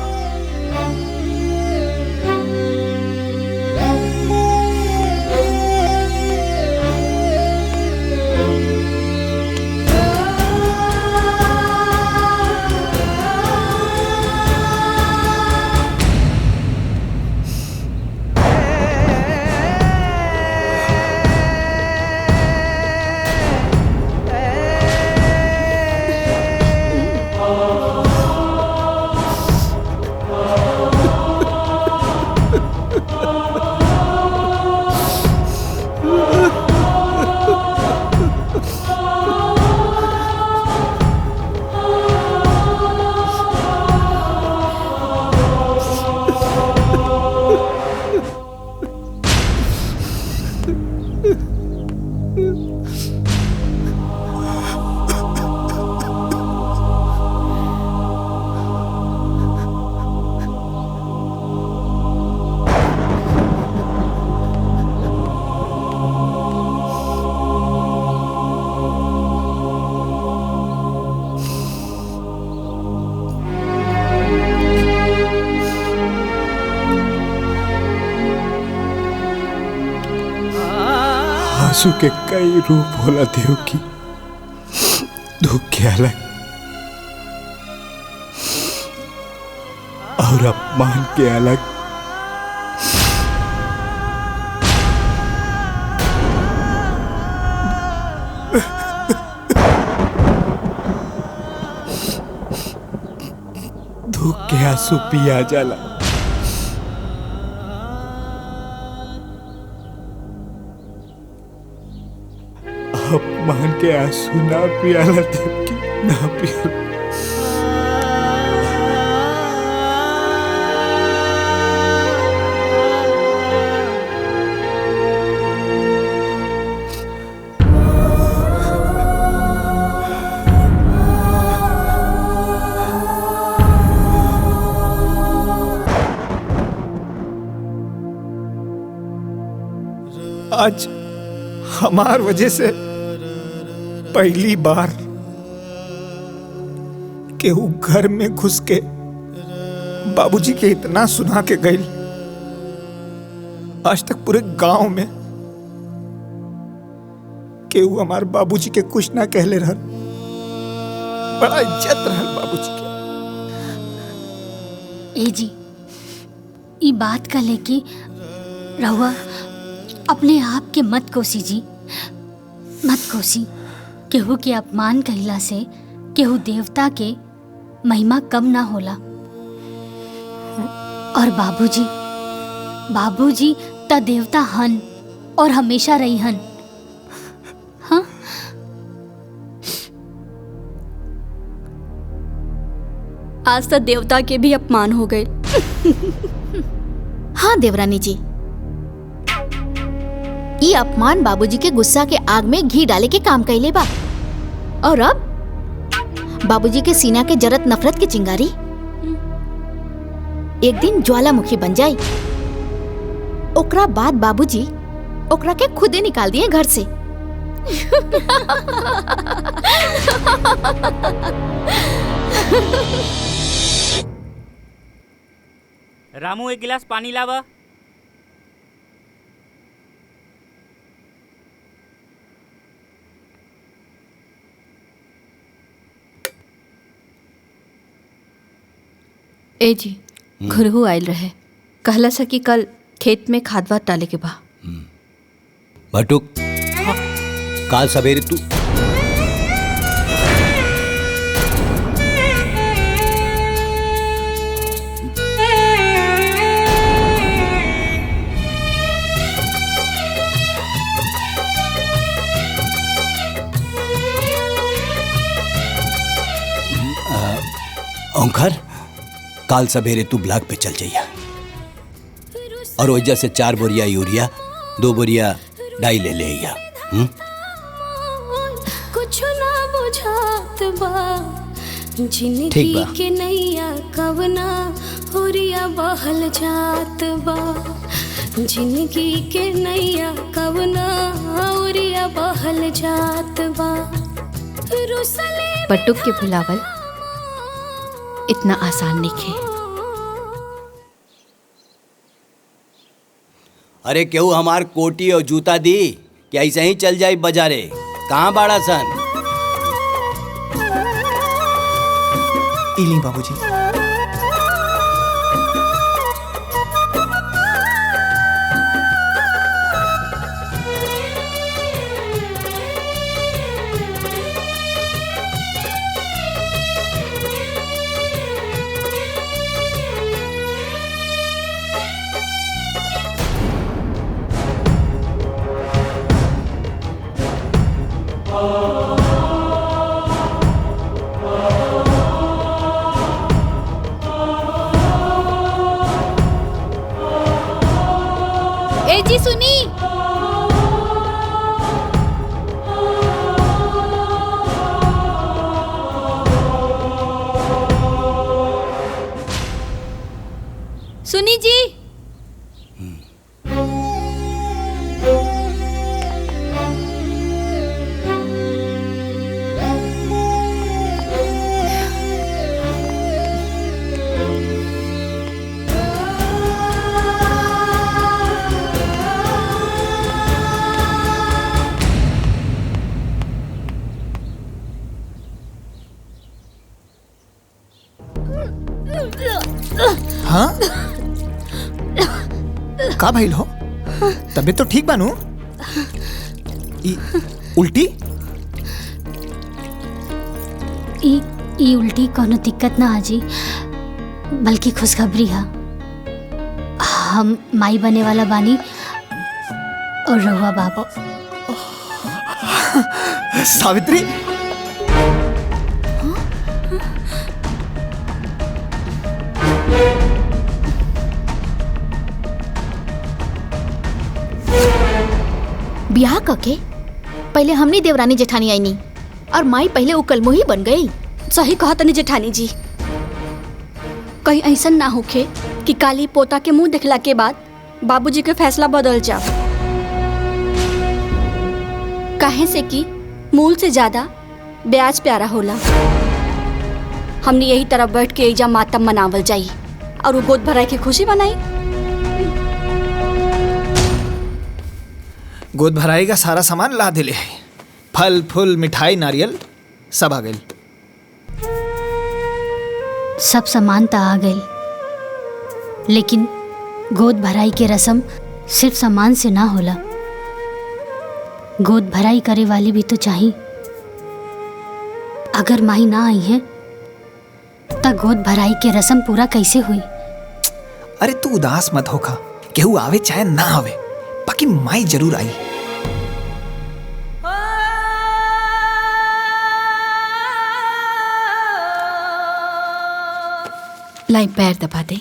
आंसू के कई रूप होला देव की, दुख के अलग और अपमान के अलग। दुख के आंसू पिया जाला, अपमान के आंसू ना पियाला देव की, ना पियाला। आज हमार वजह से पहली बार केहू घर में घुस के बाबूजी के इतना सुना के गई। आज तक पूरे गांव में केहू हमार बाबूजी के कुछ ना कहले रहल। बड़ा इज्जत रहल बाबूजी के। ए जी, ई बात का लेके रहुआ अपने आप के मत कोसी जी, मत कोसी। केहू के अपमान कहिला से केहू देवता के महिमा कम ना होला। और बाबूजी, बाबूजी त देवता हन और हमेशा रही हन। हाँ, आज तक देवता के भी अपमान हो गए। हाँ देवरानी जी, ये अपमान बाबूजी के गुस्सा के आग में घी डाले के काम कैले बा। और अब बाबूजी के सीना के जरत नफरत की चिंगारी एक दिन ज्वालामुखी बन जाई। ओकरा बाद बाबूजी ओकरा के खुदे निकाल दिए घर से। रामू, एक गिलास पानी लावा। ए जी, घुरहू आयल रहे, कहला सा कि कल खेत में खाद वाद डाले के बा। बटुक, काल सवेरे तू ओंकार, काल सवेरे तू ब्लॉक पे चल जाइया और वजह से 4 बोरिया यूरिया 2 बोरिया डाई ले लिया। कुछ ना बुझात बा, ठीक जिंदगी बा। के नैया कवना होरिया बहल जात बा। जिंदगी के नैया कवना होरिया बहल जात बा। रुसले बटुक के भुलावल इतना आसान नहीं खे। अरे केहू हमार कोटी और जूता दी कि ऐसे ही चल जाई बाजारे? कहाँ बाड़ा सन? इली बाबूजी। ए जी सुनी। सुनी जी। हाँ का भइल हो? तबीयत तो ठीक बानू? उल्टी? ई उल्टी कोनो दिक्कत ना हाजी, बल्कि खुशखबरी है। हम माई बने वाला बानी और रहुआ बाबू। सावित्री, ब्याह कके पहले हमनी देवरानी जेठानी आईनी और माई पहले उकलमुही बन गई। सही कहा तनी जेठानी जी। कहीं ऐसा ना होखे कि काली पोता के मुंह देखला के बाद बाबूजी के फैसला बदल जाओ। काहे से कि मूल से ज्यादा ब्याज प्यारा होला। हमने यही तरफ बैठ के एजा मातम मनावल जाई और वो गोद भराई के खुशी बनाई। गोद भराई का सारा सामान ला दिले है। फल फूल मिठाई नारियल सब आ गई। सब सामान तो आ गई, लेकिन गोद भराई के रस्म सिर्फ सामान से ना होला। गोद भराई करे वाली भी तो चाहिए। अगर माही ना आई है तो गोद भराई के रस्म पूरा कैसे हुई? अरे तू उदास मत होखा, केहू आवे चाहे ना आवे, बाकी माई जरूर आई। लाई पैर दबा दे।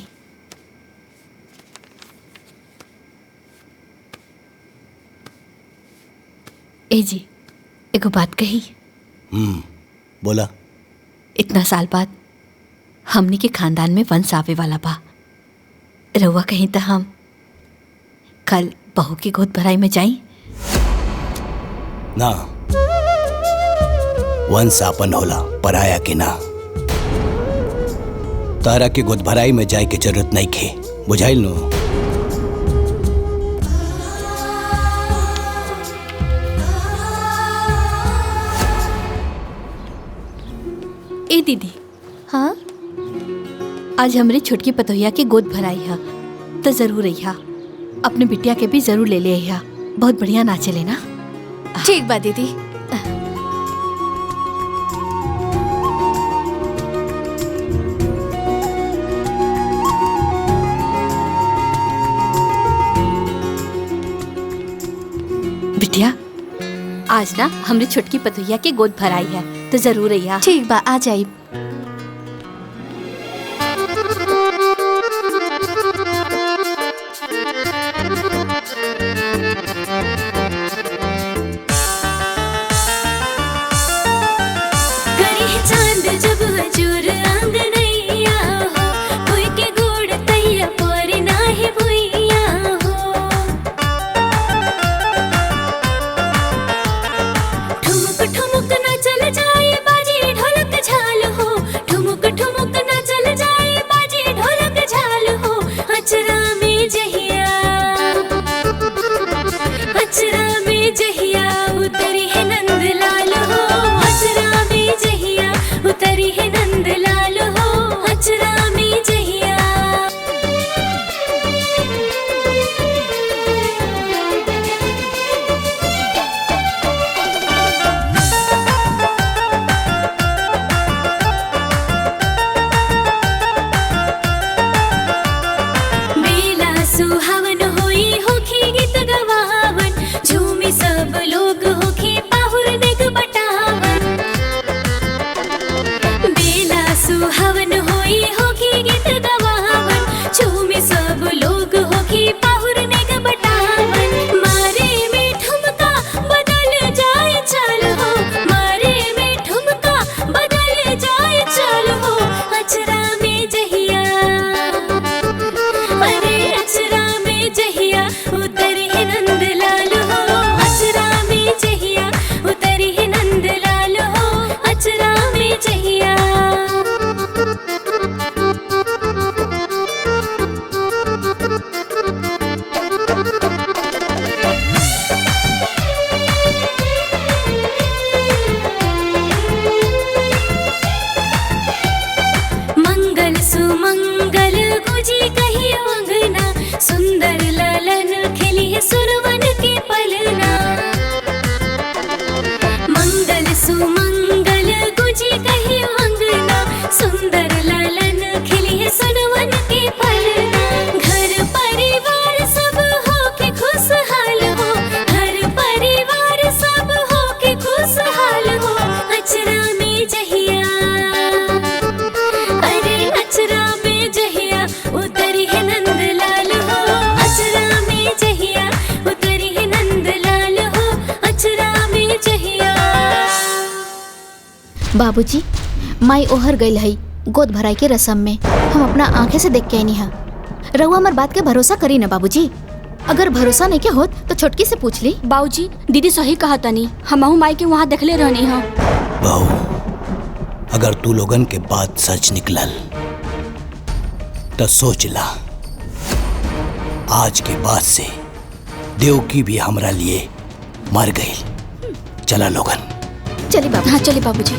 ए जी, एगो बात कही। बोला। इतना साल बाद हमनी के खानदान में वंश आवे वाला बा। रहुआ कहीं तो हम कल बहू की गोद भराई में जाई ना। वंश आपन होला, पराया के ना। तारा के गोद भराई में जाए के जरूरत नहीं खे, बुझाइल नो? ए दीदी। हाँ, आज हमरे छोटकी पतोहिया के गोद भराई है तो जरूर अइहा। अपने बिटिया के भी जरूर ले ले अइहा। बहुत बढ़िया नाचे लेना। ठीक बा दीदी। बिटिया, आज ना हमरे छोटकी पतोहिया के गोद भराई है तो जरूर अइहा। ठीक बा, आ जाई। ठुमुक ठुमुक ना चल जाए बाजी ढोलक झाल हो। ठुमुक ठुमुक ना चल खिलिए सुरवन के पलना। मंगल सुमंगल गुजी कही अंगना, सुंदर लालन खिलिए सुरवन के पलना। घर परिवार सब हो के खुशहाल हो, घर परिवार सब हो के खुशहाल हो। अचरा में जहिया, अरे अचरा में जहिया उतरी है नंदलाल हो। अचरा में जहिया उतरी है नंदलाल हो, अचरा में जहिया। बाबूजी, माई ओहर गई है गोद भराई के रस्म में। हम अपना आंखें से देख के आनी है। रउआ हमार बात के भरोसा करी ना बाबूजी। अगर भरोसा नहीं के होत तो छोटकी से पूछ ली। बाबूजी दीदी सही कहा तनी, हमहू माई के वहाँ देखले रहनी है। बहू, अगर तू लोगन के बात सच निकलल तो सोच ला, आज के बाद से देवकी भी हमरा लिए मर गई। चला लोगन। चली बाबू। हाँ चली बाबूजी।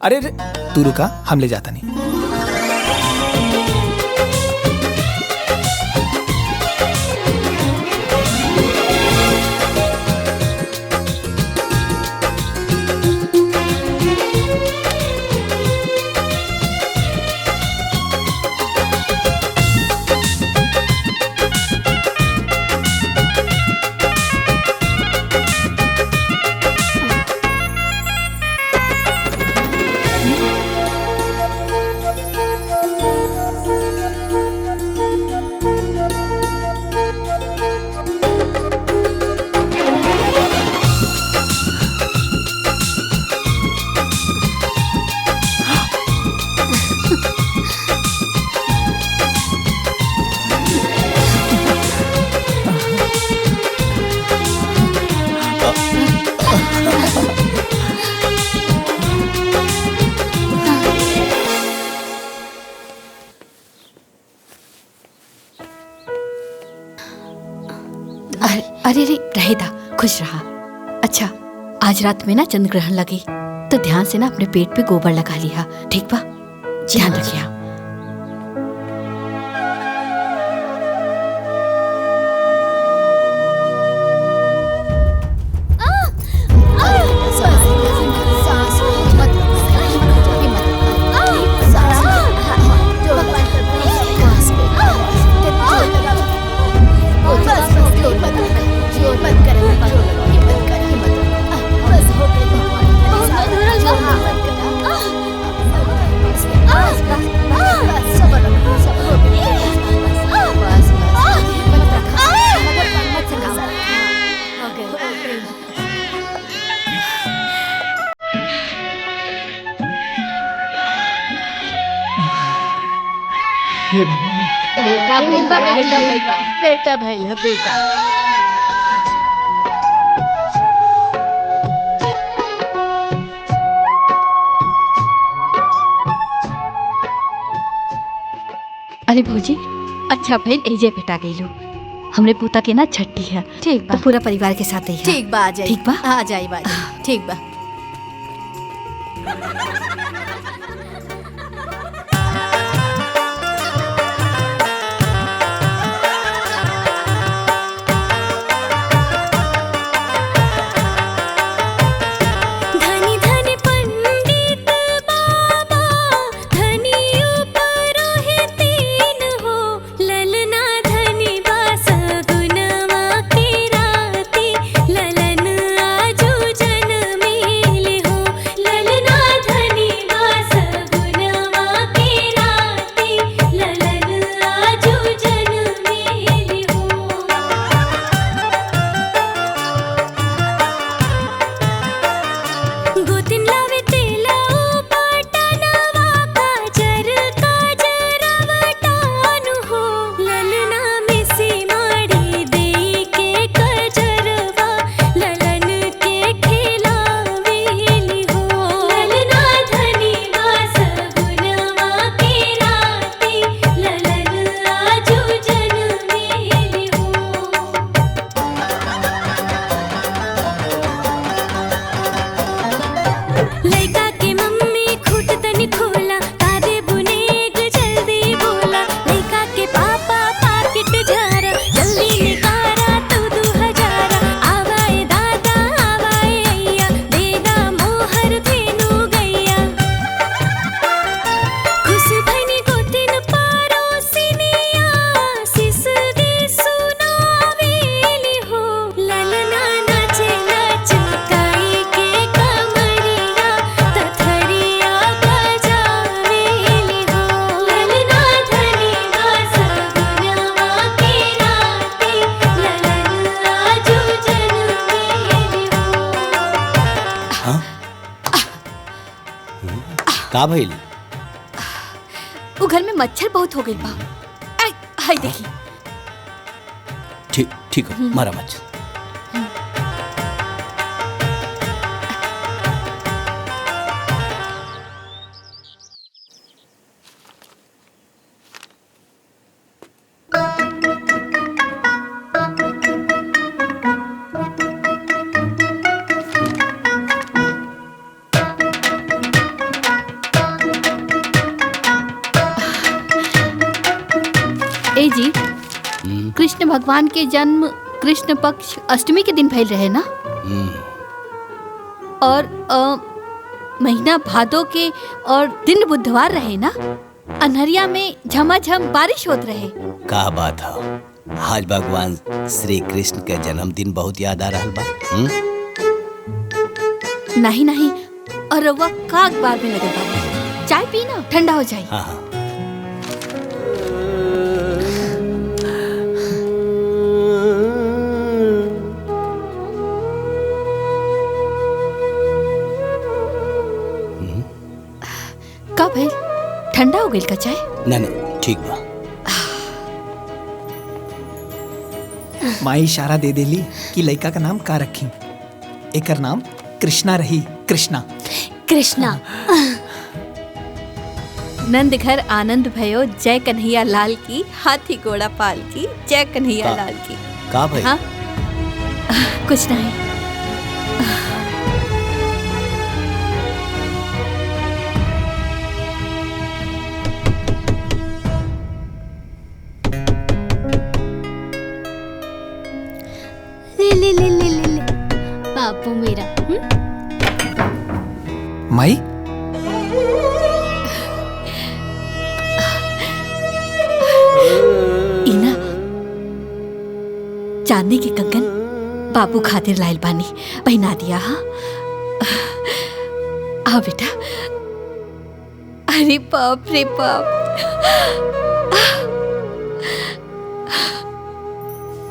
अरे तू रुका, हम ले जाता नहीं। अरे रे रहेदा, खुश रहा। अच्छा, आज रात में ना चंद्र ग्रहण लगी तो ध्यान से ना अपने पेट पे गोबर लगा लिया, ठीक बा? ध्यान रखिया। बेटा भैया बेटा। अरे भौजी, अच्छा फिर एजे बेटा गई लो। हमरे पोता के ना छठी है, ठीक बा। तो पूरा परिवार के साथ ही है। ठीक बा, आ जाई। ठीक बा, आ जाई बाजी। ठीक बा। धनी धनी पंडित बाबा, धनी उपरोहितीन हो। ललना धनी बास गुनवा की राती, ललन आजू जनमेल हो। ललना धनी का भइल? वो घर में मच्छर बहुत हो गई बा। हाय देखी। ठीक हो, मारा मच्छर। ए जी, कृष्ण भगवान के जन्म कृष्ण पक्ष अष्टमी के दिन भइल रहे ना? और महीना भादो के और दिन बुधवार रहे ना? अनहरिया में झमाझम बारिश होत रहे। का बात है, आज भगवान श्री कृष्ण के जन्मदिन बहुत याद आ रहा बा। नहीं, और रउआ का अखबार में लगे बा? चाय पी ना, ठंडा हो जाए। हाँ। का भाई ठंडा हो गई का चाय? ना ठीक बा। माई इशारा दे देली कि लड़का का नाम का रखी। एकर नाम कृष्णा रही। कृष्णा। नंद घर आनंद भयो, जय कन्हैया लाल की, हाथी घोड़ा पाल की, जय कन्हैया लाल की। का भाई? हाँ? कुछ नहीं। ले बापू मेरा। माई इना चांदी के कंगन बाबू खातिर लाइल बानी, पहना दिया। हाँ आ बेटा। अरे बाप रे बाप,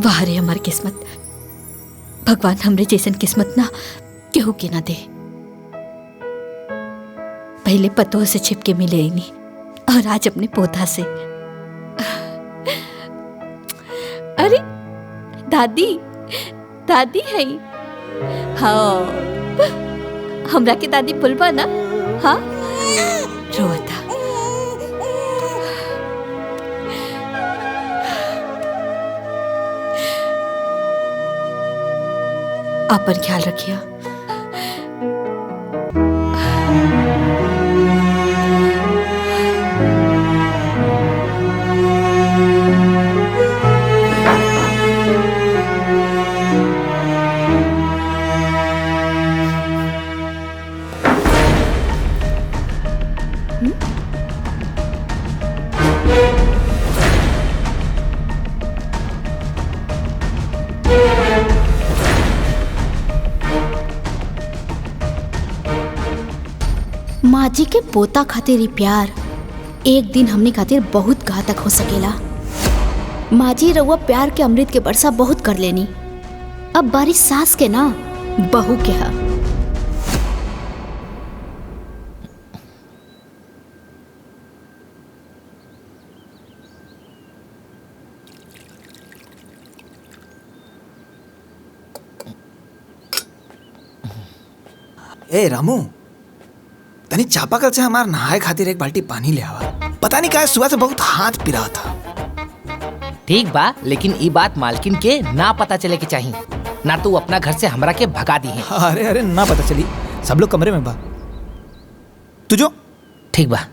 वाह रे हमार किस्मत। भगवान हमरे जैसन किस्मत ना केहू के ना दे। पहले पतों से छिपके मिले ही नहीं, और आज अपने पोता से। अरे दादी है। हाँ, हमरा के दादी पुलवा ना। हाँ, रोता। आपन ख्याल रखिए। माँ जी के पोता खातिर ही प्यार एक दिन हमने खातिर बहुत घातक हो सकेला। माँ जी रउआ प्यार के अमृत के बरसा बहुत कर लेनी, अब बारिश सास के ना बहू के हा। ए रामू, तनी चापाकल से हमार नहाए खातिर एक बाल्टी पानी ले आवा। पता नहीं क्या सुबह से बहुत हाथ पिरा था। ठीक बा, लेकिन ई बात मालकिन के ना पता चले के चाहिए, ना तू अपना घर से हमरा के भगा दी है। अरे ना पता चली, सब लोग कमरे में बा। तू जो। ठीक बा।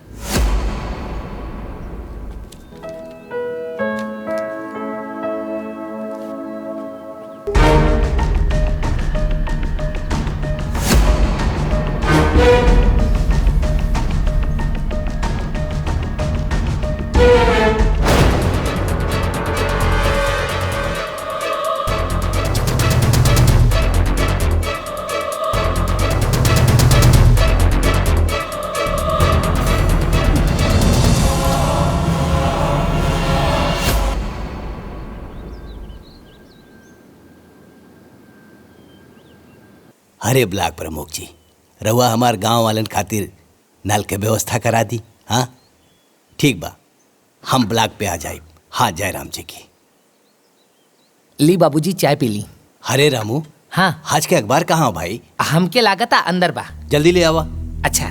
अरे ब्लॉक प्रमुख जी, रउआ हमार गांव वालन खातिर नल के व्यवस्था करा दी। हाँ ठीक बा, हम ब्लॉक पे आ जाए। हाँ जय राम जी की। ली बाबूजी चाय पी ली। हरे रामू, हाँ आज के अखबार कहाँ हो भाई? हमके लागता अंदर बा। जल्दी ले आवा। अच्छा।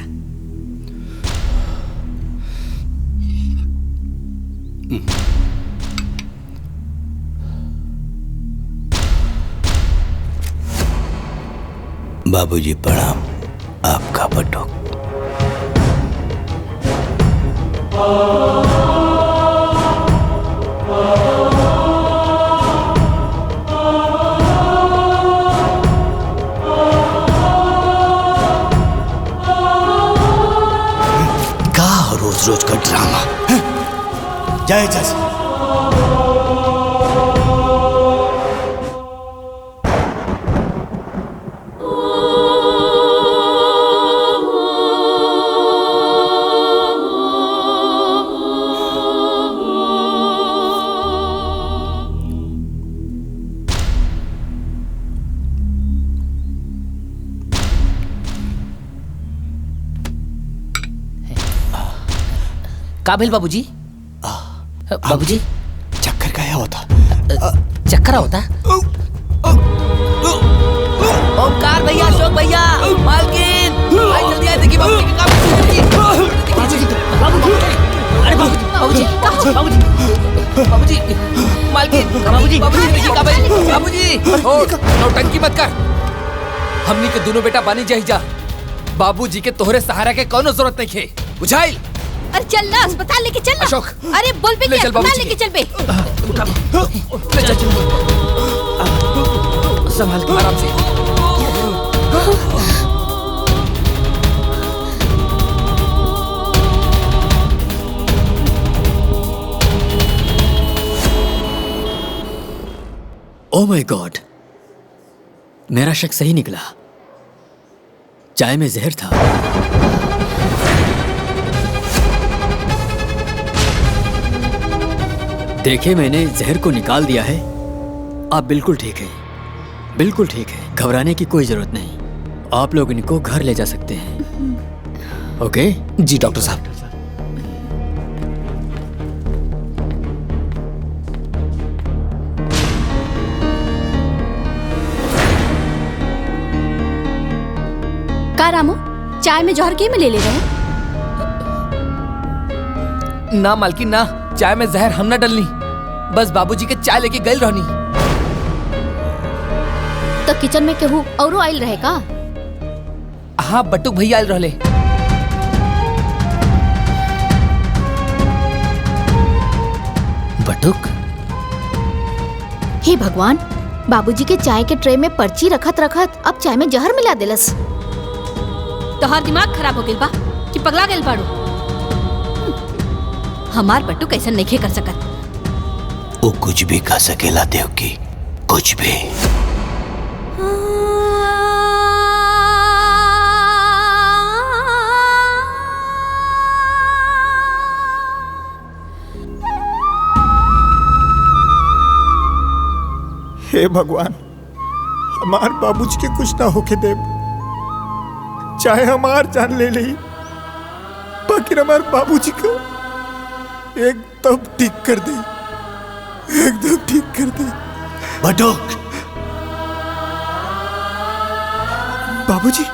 बाबूजी प्रणाम। आपका बटुक। का रोज रोज का ड्रामा। जय जय। काबिल बाबूजी। बाबूजी चक्कर का होता। चक्कर होता। ओमकार भैया, अशोक भैया, मालकिन भाई जल्दी आए। देखिए बाबूजी के काम। अरे बाबूजी, बाबूजी, बाबूजी, मालकिन, बाबूजी, बाबूजी देखिए काबिल। बाबूजी नौटंकी मत कर। हमनी के दोनों बेटा बानी जाही जा। बाबूजी के तोहरे सहारा के कोनो जरूरत नहीं है। बुझाइल। अरे चल ना अस्पताल लेके चल ना। अशोक, अरे बोल पे ले चल अस्पताल बाबूजी लेके चल पे। ले चल संभाल के आराम से। ओह माय गॉड, मेरा शक सही निकला। चाय में जहर था। देखे मैंने जहर को निकाल दिया है। आप बिल्कुल ठीक है, बिल्कुल ठीक है। घबराने की कोई जरूरत नहीं। आप लोग इनको घर ले जा सकते हैं। ओके जी डॉक्टर साहब। का रामू, चाय में जहर के में ले रहे? ना मालकिन ना, चाय में जहर हम ना डलनी। बस बाबूजी के चाय लेके गई रहनी। तो किचन में केहू औरो आइल रहे का? हाँ बटुक भैया आइल रहले। बटुक? हे भगवान, बाबूजी के चाय के ट्रे में पर्ची रखत रखत अब चाय में जहर मिला देलस। तोहार दिमाग खराब हो गइल बा कि पगला गइल बाड़ू? हमार बट्टू कैसन नहीं कर सकत। वो कुछ भी कर सकेला देवकी, कुछ भी। हे भगवान, हमार बाबूजी के कुछ ना होके दे। चाहे हमार जान ले ली, बाकी हमार बाबूजी को एकदम ठीक कर दे, एकदम ठीक कर दे। बटुक, बाबूजी,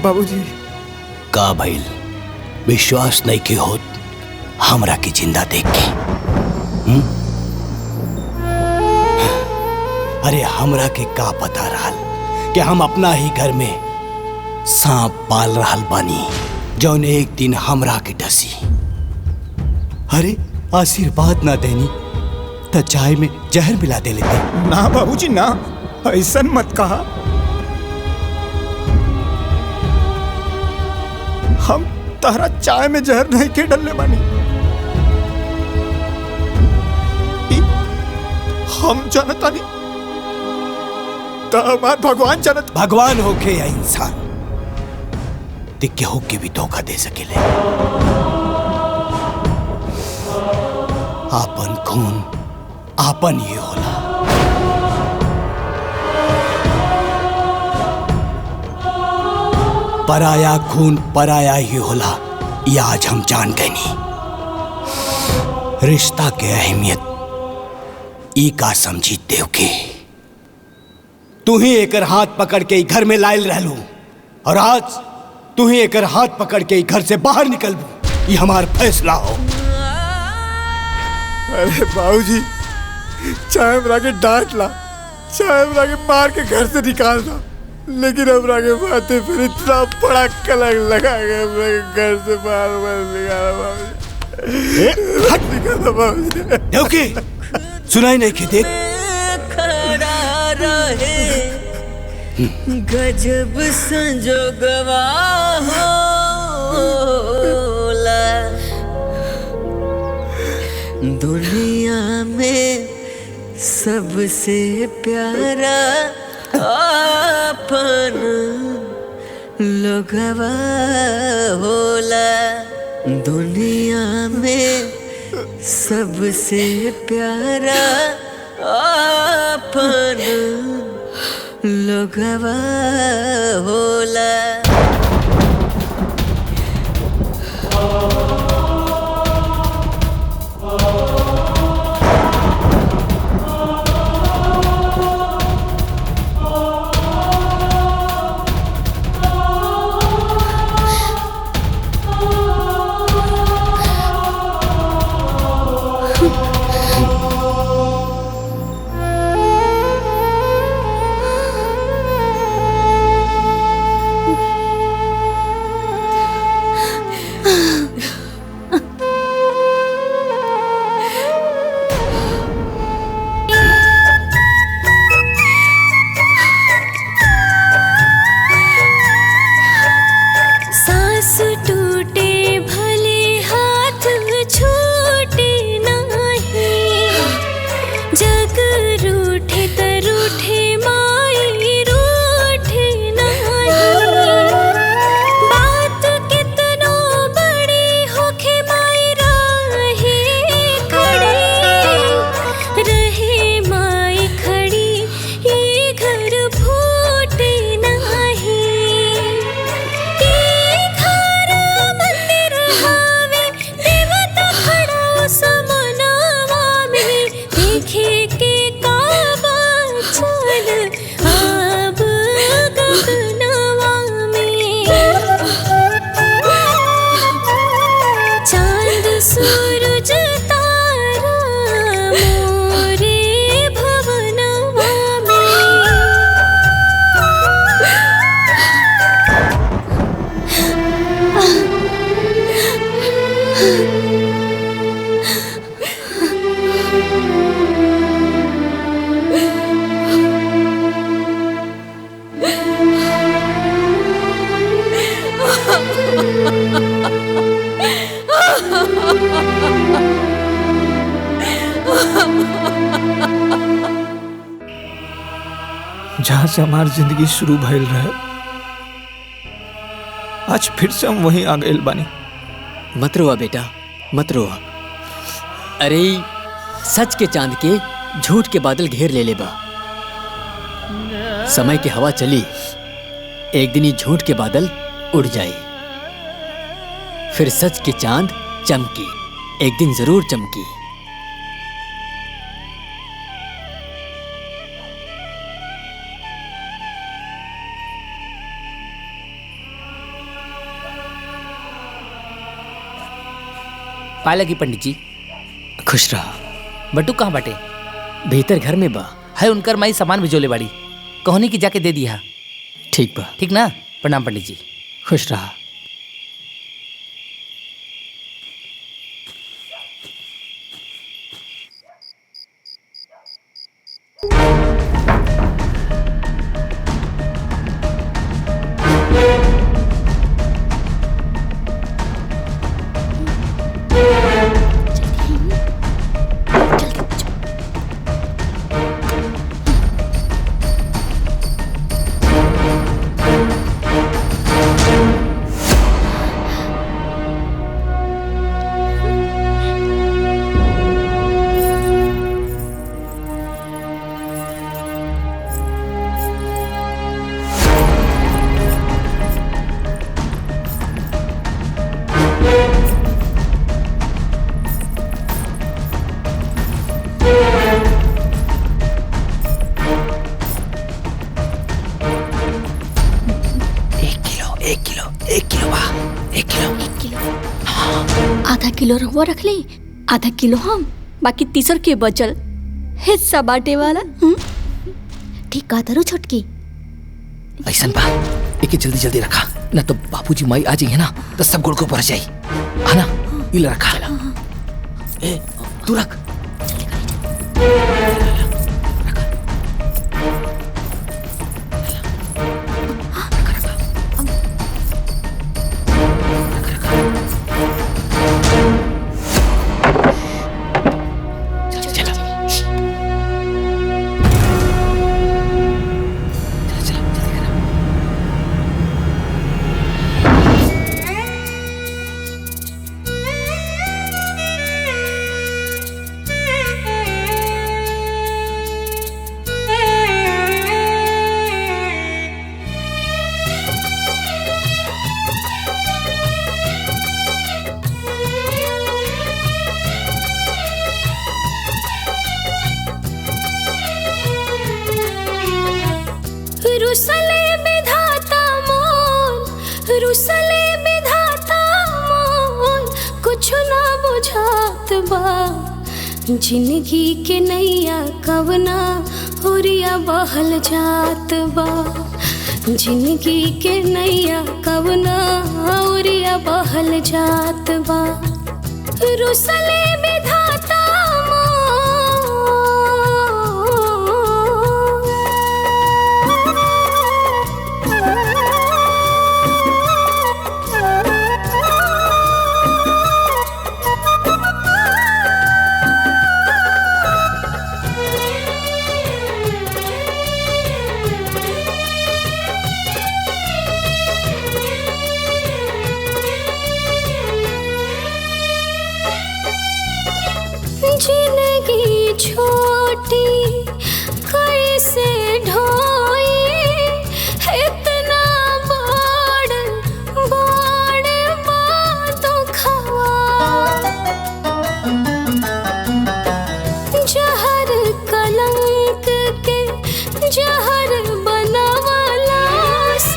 बाबूजी। का भइल? विश्वास नहीं के होत हमरा की जिंदा देख के? अरे हमरा के का पता रहल कि हम अपना ही घर में सांप पाल रहल बानी, जौन एक दिन हमरा के डसी। अरे आशीर्वाद ना देनी तो चाय में जहर मिला दे लेते। ना बाबूजी ना, ऐसा मत कहा। हम तारा चाय में जहर नहीं के डलने बानी। हम जानता नहीं तो हमार भगवान जानत। भगवान होके या इंसान, दिक्के होके भी धोखा दे सकेले। आपन खून आपन ये होला। पराया खून पराया ही होला, ये आज हम जान गए नहीं। रिश्ता के अहमियत ई का समझी देवकी। तू ही एकर हाथ पकड़ के घर में लायल रहलू और आज तू ही एकर हाथ पकड़ के घर से बाहर निकलबू, ये हमार फैसला हो। अरे बाबूजी, चाहे हमरा के डांट ला, चाहे हमरा के मार के घर से निकाल दा, लेकिन हमरा के माथे फिर इतना बड़ा कलंक लगा के हमरा के घर से बाहर निकाला बाबूजी। हट निकाला बाबूजी। देवकी सुनाई नहीं कि देख खड़ा रहे गजब संजोगवा होला। दुनिया में सबसे प्यारा अपन लोगवा होला। दुनिया में सबसे प्यारा अपन लोगवा होला। जहाँ से हमारी जिंदगी शुरू भइल रहे, आज फिर से हम वहीं आ गए बानी। मत रोआ बेटा, मत रोआ। अरे सच के चांद के झूठ के बादल घेर ले बा। समय की हवा चली, एक दिन ही झूठ के बादल उड़ जाए, फिर सच की चांद चमकी, एक दिन जरूर चमकी। पाला की पंडित जी। खुश रहा। बटू कहाँ बाटे? भीतर घर में बा। है उनकर माई सामान भिजोले बाड़ी, कहनी की जाके दे दिया। ठीक बा। ठीक ना? प्रणाम पंडित जी। खुश रहा। आधा किलो रहुआ रख ली, आधा किलो हम, बाकी तीसर के बचल हिस्सा बांटे वाला। ठीक कहा तारू छोटकी। ऐसन बा एके जल्दी जल्दी रखा, ना तो बापूजी माई आ जाइए ना तो सब गुड़ को भर जाई। है ना, इल रखा। ए तू रख। रुसले विधाता मोर, रुसले विधाता मोर, कुछ ना बुझात बा। जिंदगी के नैया कवना होरिया बहल जात बा। जिंदगी के नैया कवना होरिया बहल जात बा। रुसले विधाता जिंदगी छोटी कैसे ढोई, इतना बड़ बड़ बातों खवा। जहर कलंक के जहर बनावलास,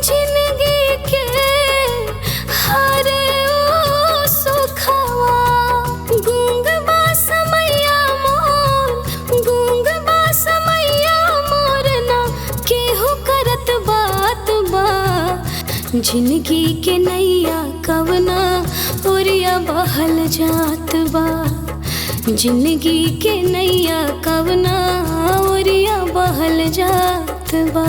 जिंदगी के हर सुखवा। गूंग समैया मोर, गूंग समैया मोर ना केहू करत बात बा। जिंदगी के नैया कवना ओरिया बहल जात बा। जिंदगी के नैया कवना ओरिया बहल जात बा।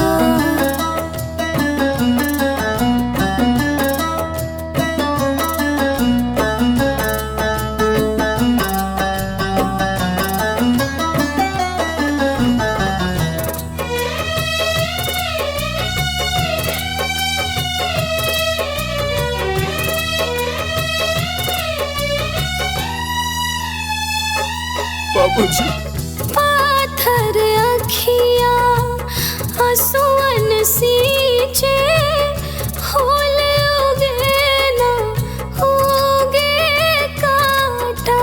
बाबूजी। पाथर अखिया आंसुअन सींचे, होल उगे ना उगे काटा।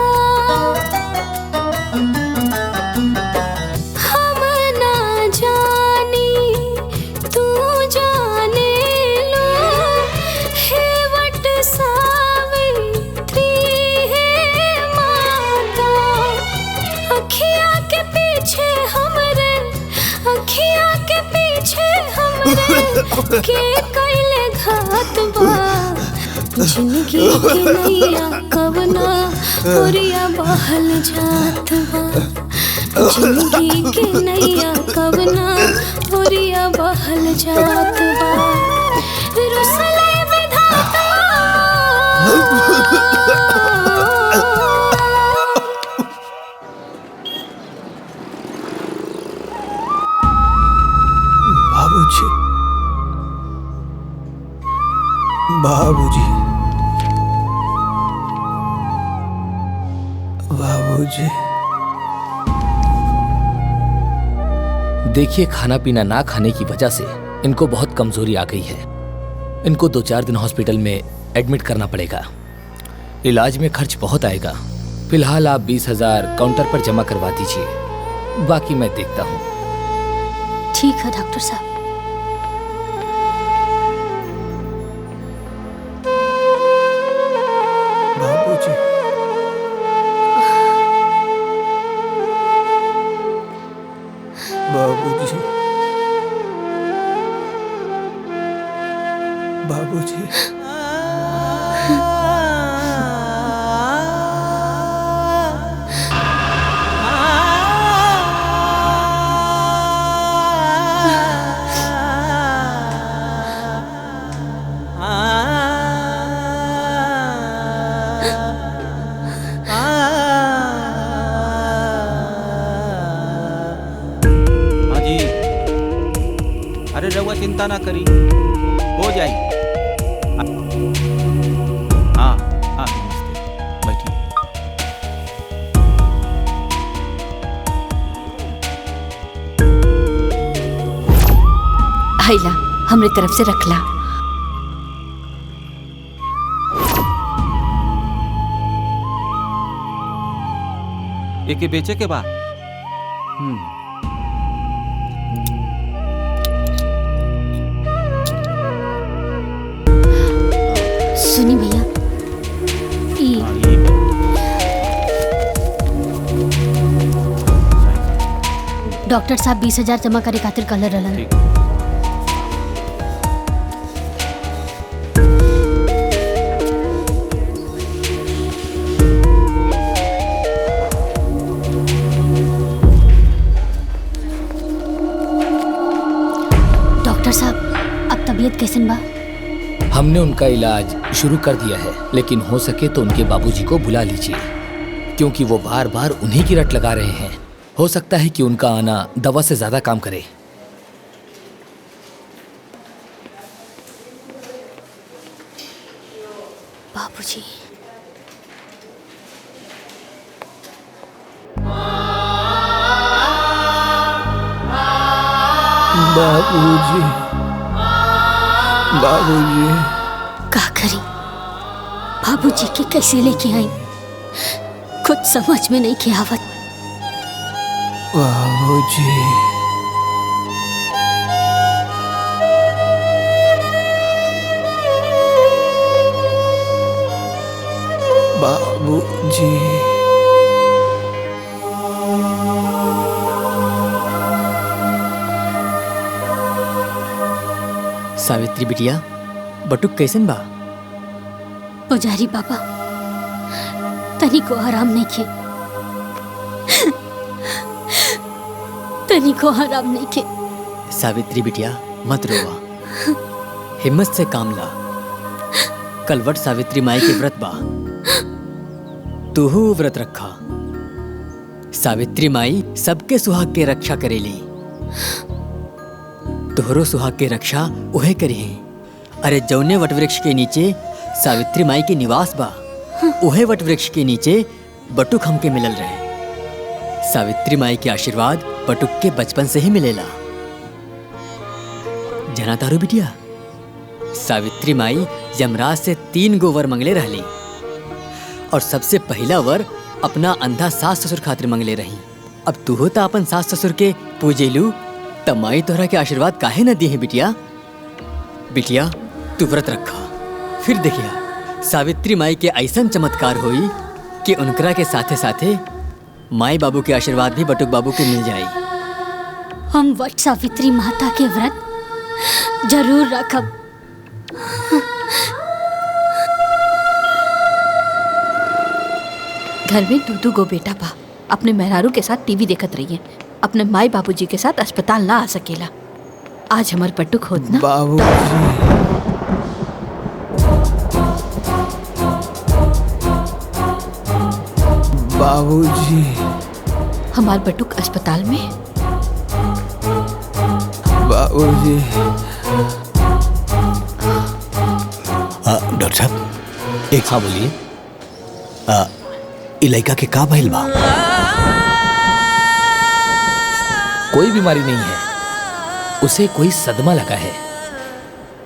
हम ना जानी तू जाने लो, हेवट सावित्री है माता। अखिया के पीछे हमरे, अखिया के पीछे हमरे के कैले घात बा। जिंदगी के नैया कवना ओरिया बहल जात बा। जिंदगी के नैया कवना ओरिया बहल जात बा। रुसले विधाता बाबूजी, बाबूजी, बाबूजी। देखिए, खाना पीना ना खाने की वजह से इनको बहुत कमजोरी आ गई है। इनको 2-4 दिन हॉस्पिटल में एडमिट करना पड़ेगा। इलाज में खर्च बहुत आएगा। फिलहाल आप 20,000 काउंटर पर जमा करवा दीजिए, बाकी मैं देखता हूँ। ठीक है डॉक्टर साहब। बाबूजी। बाबूजी, बाबूजी। हाँ जी, अरे रउआ चिंता ना करी, हो जाई। हाँ हाँ, नमस्ते, बैठिए। हैला हमरे तरफ से रखला। एके बेचे के बा। सुनी भैया, डॉक्टर साहब 20,000 जमा करे खातिर कहले रहलन। डॉक्टर साहब, अब तबीयत कैसन बा? हमने उनका इलाज शुरू कर दिया है, लेकिन हो सके तो उनके बाबूजी को बुला लीजिए, क्योंकि वो बार बार उन्हीं की रट लगा रहे हैं। हो सकता है कि उनका आना दवा से ज्यादा काम करे। बाबूजी, बाबूजी, बाबूजी। का करी? बाबूजी के कैसे लेके आई, कुछ समझ में नहीं के आवत। बाबूजी, बाबूजी। सावित्री बिटिया, बटुक कैसन बा? पुजारी बाबा, तनी को आराम नहीं के, तनी को आराम नहीं के। सावित्री बिटिया मत रोवा, हिम्मत से काम ला। कल वट सावित्री माई के व्रत बा, तूहू व्रत रखा। सावित्री माई सबके सुहाग के रक्षा करेली, तोहरो सुहाग के रक्षा उहे करी। अरे जौने वटवृक्ष के नीचे सावित्री माई के निवास बा, उहे वटवृक्ष के नीचे बटुक हमके मिलल रहे। सावित्री माई के आशीर्वाद बटुक के बचपन से ही मिलेला। जना तारू बिटिया, सावित्री माई यमराज से 3 गो वर मंगले रहली, और सबसे पहला वर अपना अंधा सास ससुर खातिर मंगले रही। अब तू हो तो अपन सास ससुर के पूजेलू, तब माई तोहरा के आशीर्वाद काहे न दिए बिटिया। बिटिया तू व्रत रखा, फिर देखिया सावित्री माई के ऐसन चमत्कार होई कि उनकरा के साथे साथे माई बाबू के आशीर्वाद भी बटुक बाबू के मिल जाई। हम वट सावित्री माता के व्रत जरूर रखब। घर में 2 गो बेटा बा, अपने मेहरारू के साथ टीवी देखत रहिए, अपने माई बाबूजी के साथ अस्पताल ना आ सकेला। आज हमार पट्टुक होत ना। बाबूजी, हमार बटुक अस्पताल में। बाबूजी। डॉक्टर साहब, एक हाँ बोलिए। इलाका के का भइल बा? कोई बीमारी नहीं है, उसे कोई सदमा लगा है,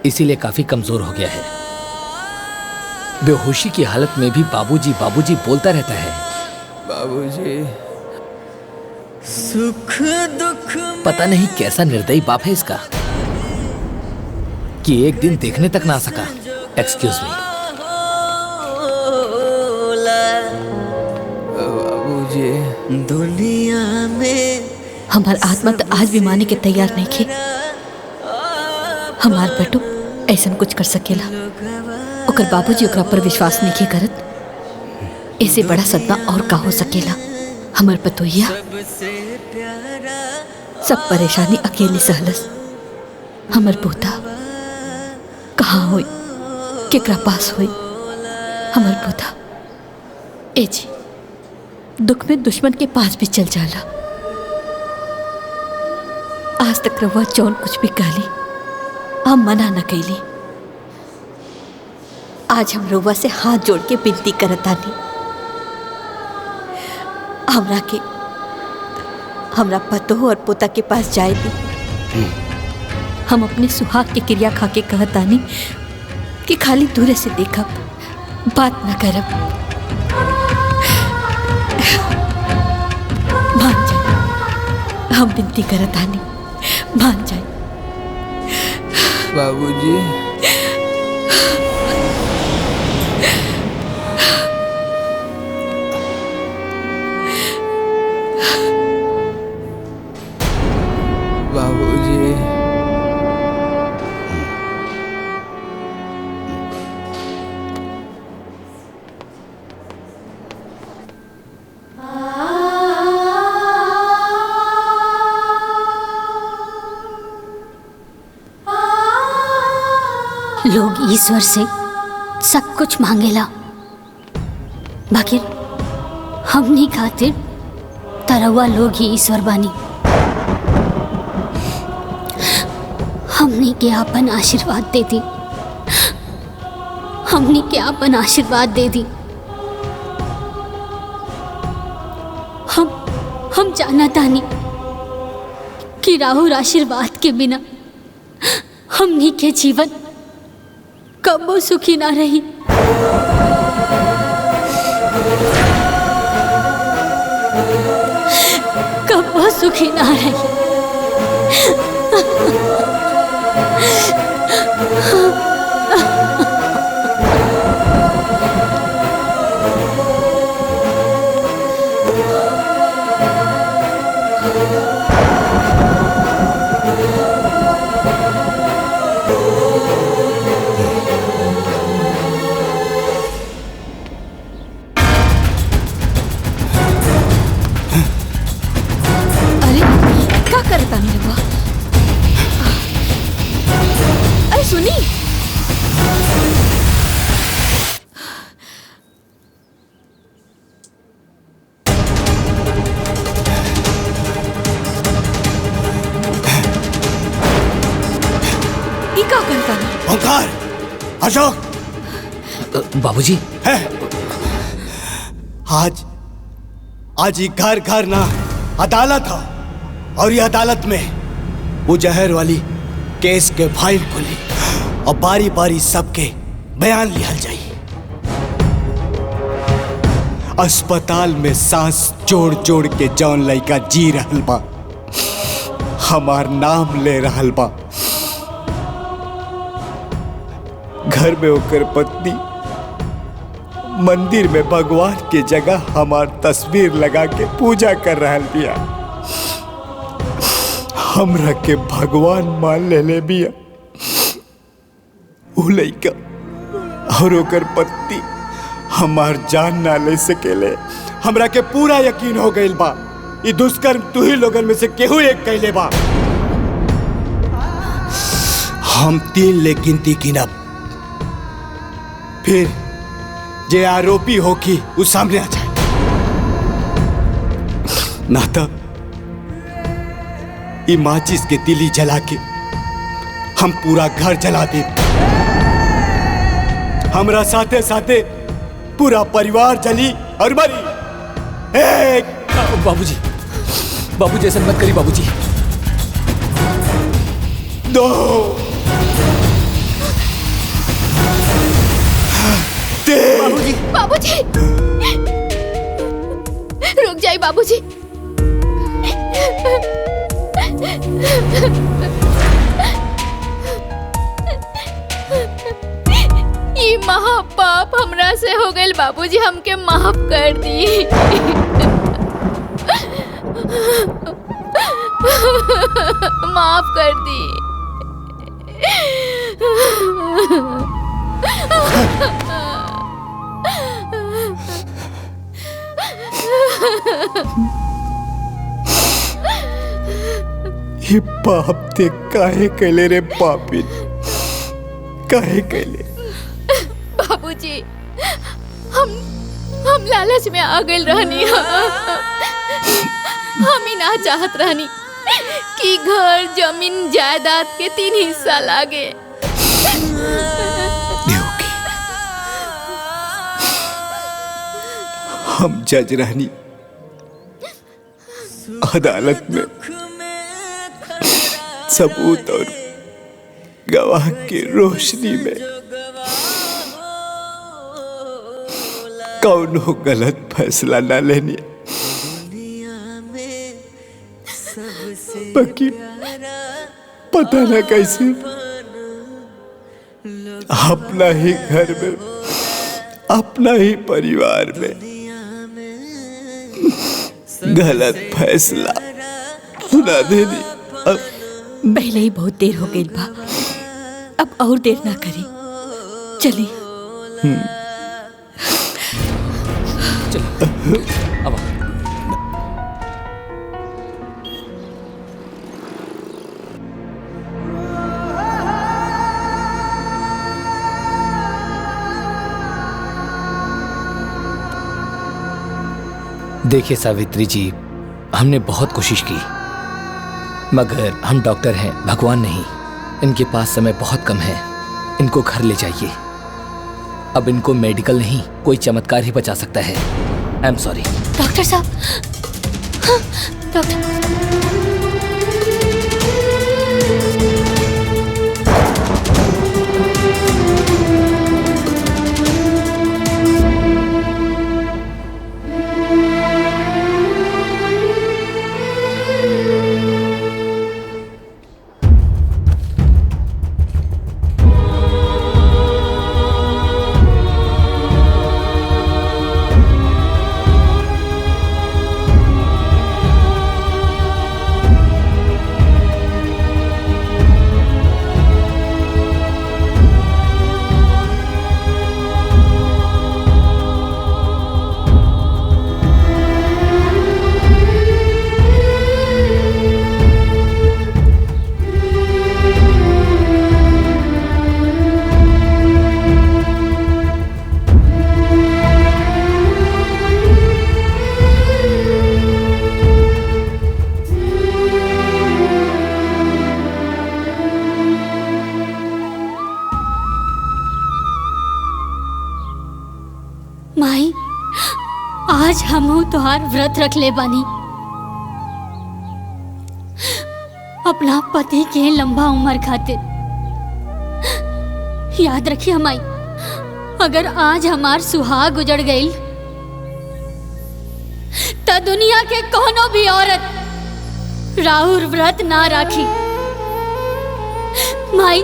इसीलिए काफी कमजोर हो गया है। बेहोशी की हालत में भी बाबूजी बाबूजी बोलता रहता है। बाबूजी। सुख दुख पता नहीं कैसा निर्दयी बाप है इसका कि एक दिन देखने तक ना आ सका। Excuse me. बाबूजी, दुनिया में हमार आत्मा तो आज भी माने के तैयार नहीं थे। हमार बेटो ऐसा कुछ कर सकेला, ओकर बाबूजी ओकरा पर विश्वास नहीं करत। ऐसे बड़ा सदमा और का हो सकेला। हमार पतोहिया सब परेशानी अकेले सहलस। हमार पोता कहाँ होई, केकरा पास होई हमार पोता। ए जी, दुख में दुश्मन के पास भी चल जाला। आज तक रवा जौन कुछ भी कहली हम मना न कैली। आज हम रवा से हाथ जोड़ के विनती करतानी, हमरा पतो और पोता के पास जाए दी। हम अपने सुहाग के क्रिया खा के कहतानी कि खाली दूर से देखब, बात न करब। मान जाए, हम विनती करतानी, मान जाए। बाबूजी, बाबूजी, लोग ईश्वर से सब कुछ मांगेला, बाकी हमनी खातिर तरवा लोग ही ईश्वर बानी। हमनी के आपन आशीर्वाद दे दी, हमनी के आपन आशीर्वाद दे दी। हम जाना तानी कि राहुल आशीर्वाद के बिना हमनी के जीवन कबो सुखी ना रही। कबो सुखी ना रही। अरे सुनी, ये क्या करता है? ओंकार, अशोक, बाबूजी है आज ये घर घर ना अदालत हो, और ये अदालत में वो जहर वाली केस के फाइल खुली और बारी बारी सबके बयान लिहल जाई। अस्पताल में सांस जोड़ जोड़ के जौन लड़का जी रहल बा, हमार नाम ले रहल बा। घर में होकर पत्नी मंदिर में भगवान के जगह हमार तस्वीर लगा के पूजा कर रहल बिया। हमरा के भगवान मान ले बिया। उ लइका और ओकर पत्नी हमार जान ना ले सकेले। हमरा के पूरा यकीन हो गइल बा ई दुष्कर्म तू ही लोगन में से केहू एक कैले बा। हम 3 ले गिनती गिनब, फिर जे आरोपी हो कि वो सामने आ जाए, ना तो ई माचिस के तिली जला के हम पूरा घर जला दे। हमरा साथे साथे पूरा परिवार जली और मरी। बाबूजी, बाबूजी ऐसा मत करिए बाबूजी। 2 3 बाबूजी, रुक जाइए बाबूजी। ये महापाप हमरा से हो गए बाबूजी, हमके माफ कर दी। माफ कर दी। ये पाप ते काहे कैले रे पापी, काहे कैले? बाबूजी, हम लालच में आ गए रहनी। हम ही ना चाहत रहनी कि घर जमीन जायदाद के 3 हिस्सा लागे। हम जज रहनी, अदालत में सबूत और गवाह की रोशनी में कौनो गलत फैसला ना लेनी। बाकी पता ना कैसे अपना ही घर में, अपना ही परिवार में गलत फैसला सुना देनी। अब पहले ही बहुत देर हो गई बा, अब और देर ना करी, चली। अब देखिए सावित्री जी, हमने बहुत कोशिश की, मगर हम डॉक्टर हैं, भगवान नहीं। इनके पास समय बहुत कम है, इनको घर ले जाइए। अब इनको मेडिकल नहीं, कोई चमत्कार ही बचा सकता है। I am sorry. डॉक्टर साहब, हाँ, डॉक्टर माई, आज हमहू तोहार व्रत रख ले बानी। अपना पति के लंबा उम्र खातिर याद रखिए माई, अगर आज हमार सुहाग उजड़ गई तो दुनिया के कोनो भी औरत राहुल व्रत ना राखी। माई,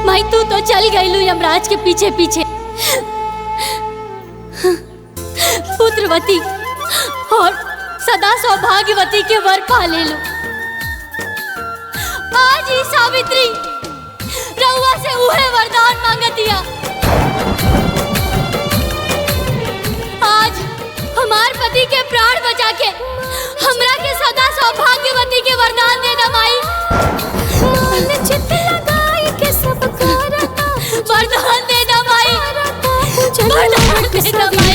माई तू तो चल गई यमराज के पीछे पीछे, पुत्रवती और सदा सौभाग्यवती के वर पा ले लो। आज ही सावित्री रउआ से उहे वरदान मांगतिया। आज हमार पति के प्राण बचा के हमरा के सदा सौभाग्यवती के वरदान दे दा माई। मन चित लगाई के सब करता वरदान दे दा माई, वरदान दे दा माई।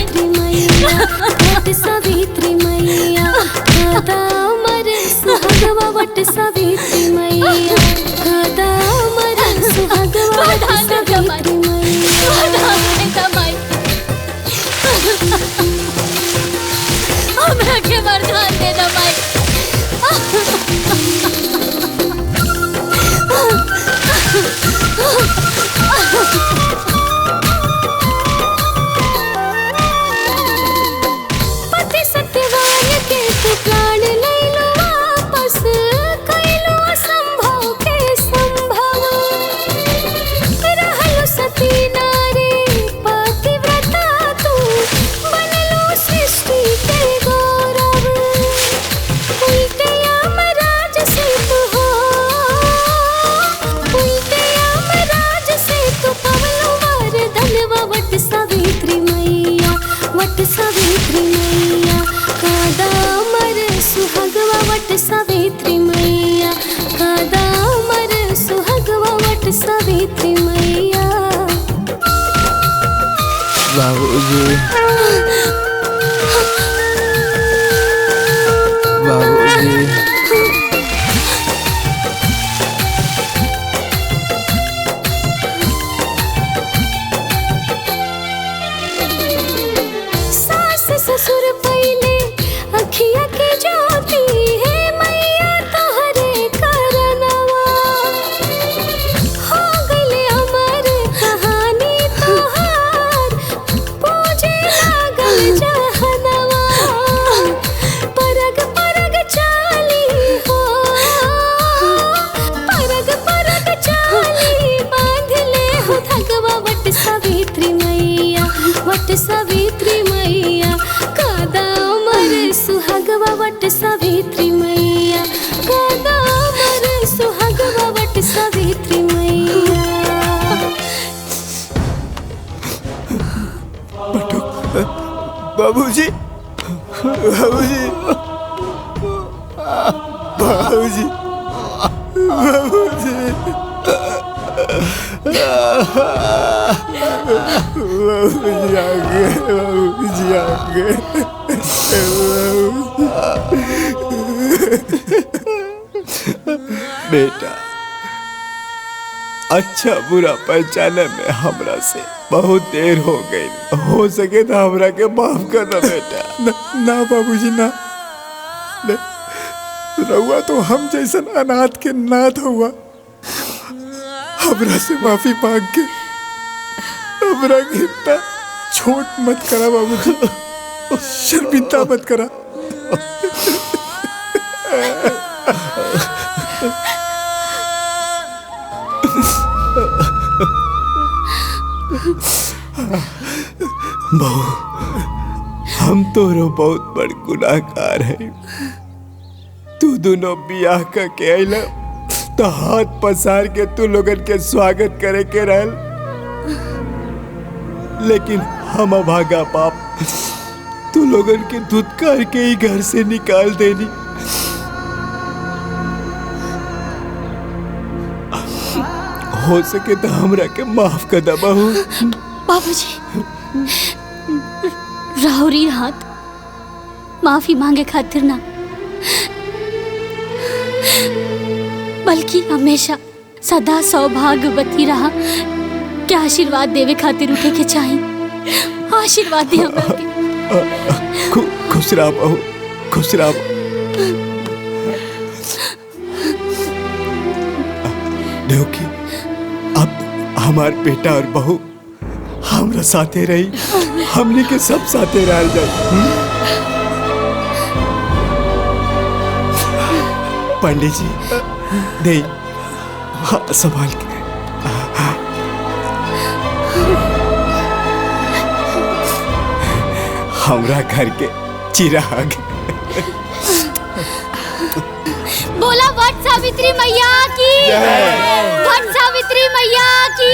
सावित्री मैया खाता मर सुहागवा वट सावित्री मैया खाता मर सुहागवा वट सावित्री मैया। हमरा के वरदान दे दा माई। सावित्री मैया कादा अमर सुहागवा वट सावित्री मैया। बाबूजी बाबूजी सास ससुर पहले अखिया के ज्योति है मैया तोहरे करनवा हो गइले अमर कहानी तोहार पूजे लागल जहनवा परग परग चाली हो परग परग चाली बांध ले हो धगवा वट सावित्री मैया वट सावित्री मैया कादा अमर सुहागवा वट सावित्री मैया कादा अमर सुहागवा वट सावित्री मैया। बाबूजी बाबूजी बाबूजी बाबूजी बाबूजी आ गए बाबूजी आ गए। बेटा अच्छा बुरा पहचाने में हमरा से बहुत देर हो गई, हो सके तो हमरा के माफ कर दो बेटा। ना बाबूजी ना, रहुआ तो हम जैसन अनाथ के नाथ हुआ, हमरा से माफी मांग के हमरा के इतना छोट मत करा बाबूजी, शर्मिंदा मत करा। बहू हम तोरो बहुत बड़ गुनाहगार है। तू दोनों बियाह करके आइला तो हाथ पसार के तू लोगन के स्वागत करे के रहल, लेकिन हम अभागा बाप तू लोगन के धुतकार के ही घर से निकाल देनी। हो सके तो हमरा के माफ कर दा बहू। बाबूजी राहुरी हाथ माफी मांगे खातिर ना, बल्कि हमेशा सदा सौभाग्यवती रहा के आशीर्वाद देवे खातिर उठे के चाहिए। आशीर्वाद दे हमरा के। खुश रह बहू, खुश रह। देवकी अब हमार बेटा और बहू हमरा साथे रही, हमने के सब साथे रह जाए। पंडित जी दे हाँ, संभाल के हमरा घर के चिराग। बोला वट सावित्री मैया की, वट सावित्री मैया की।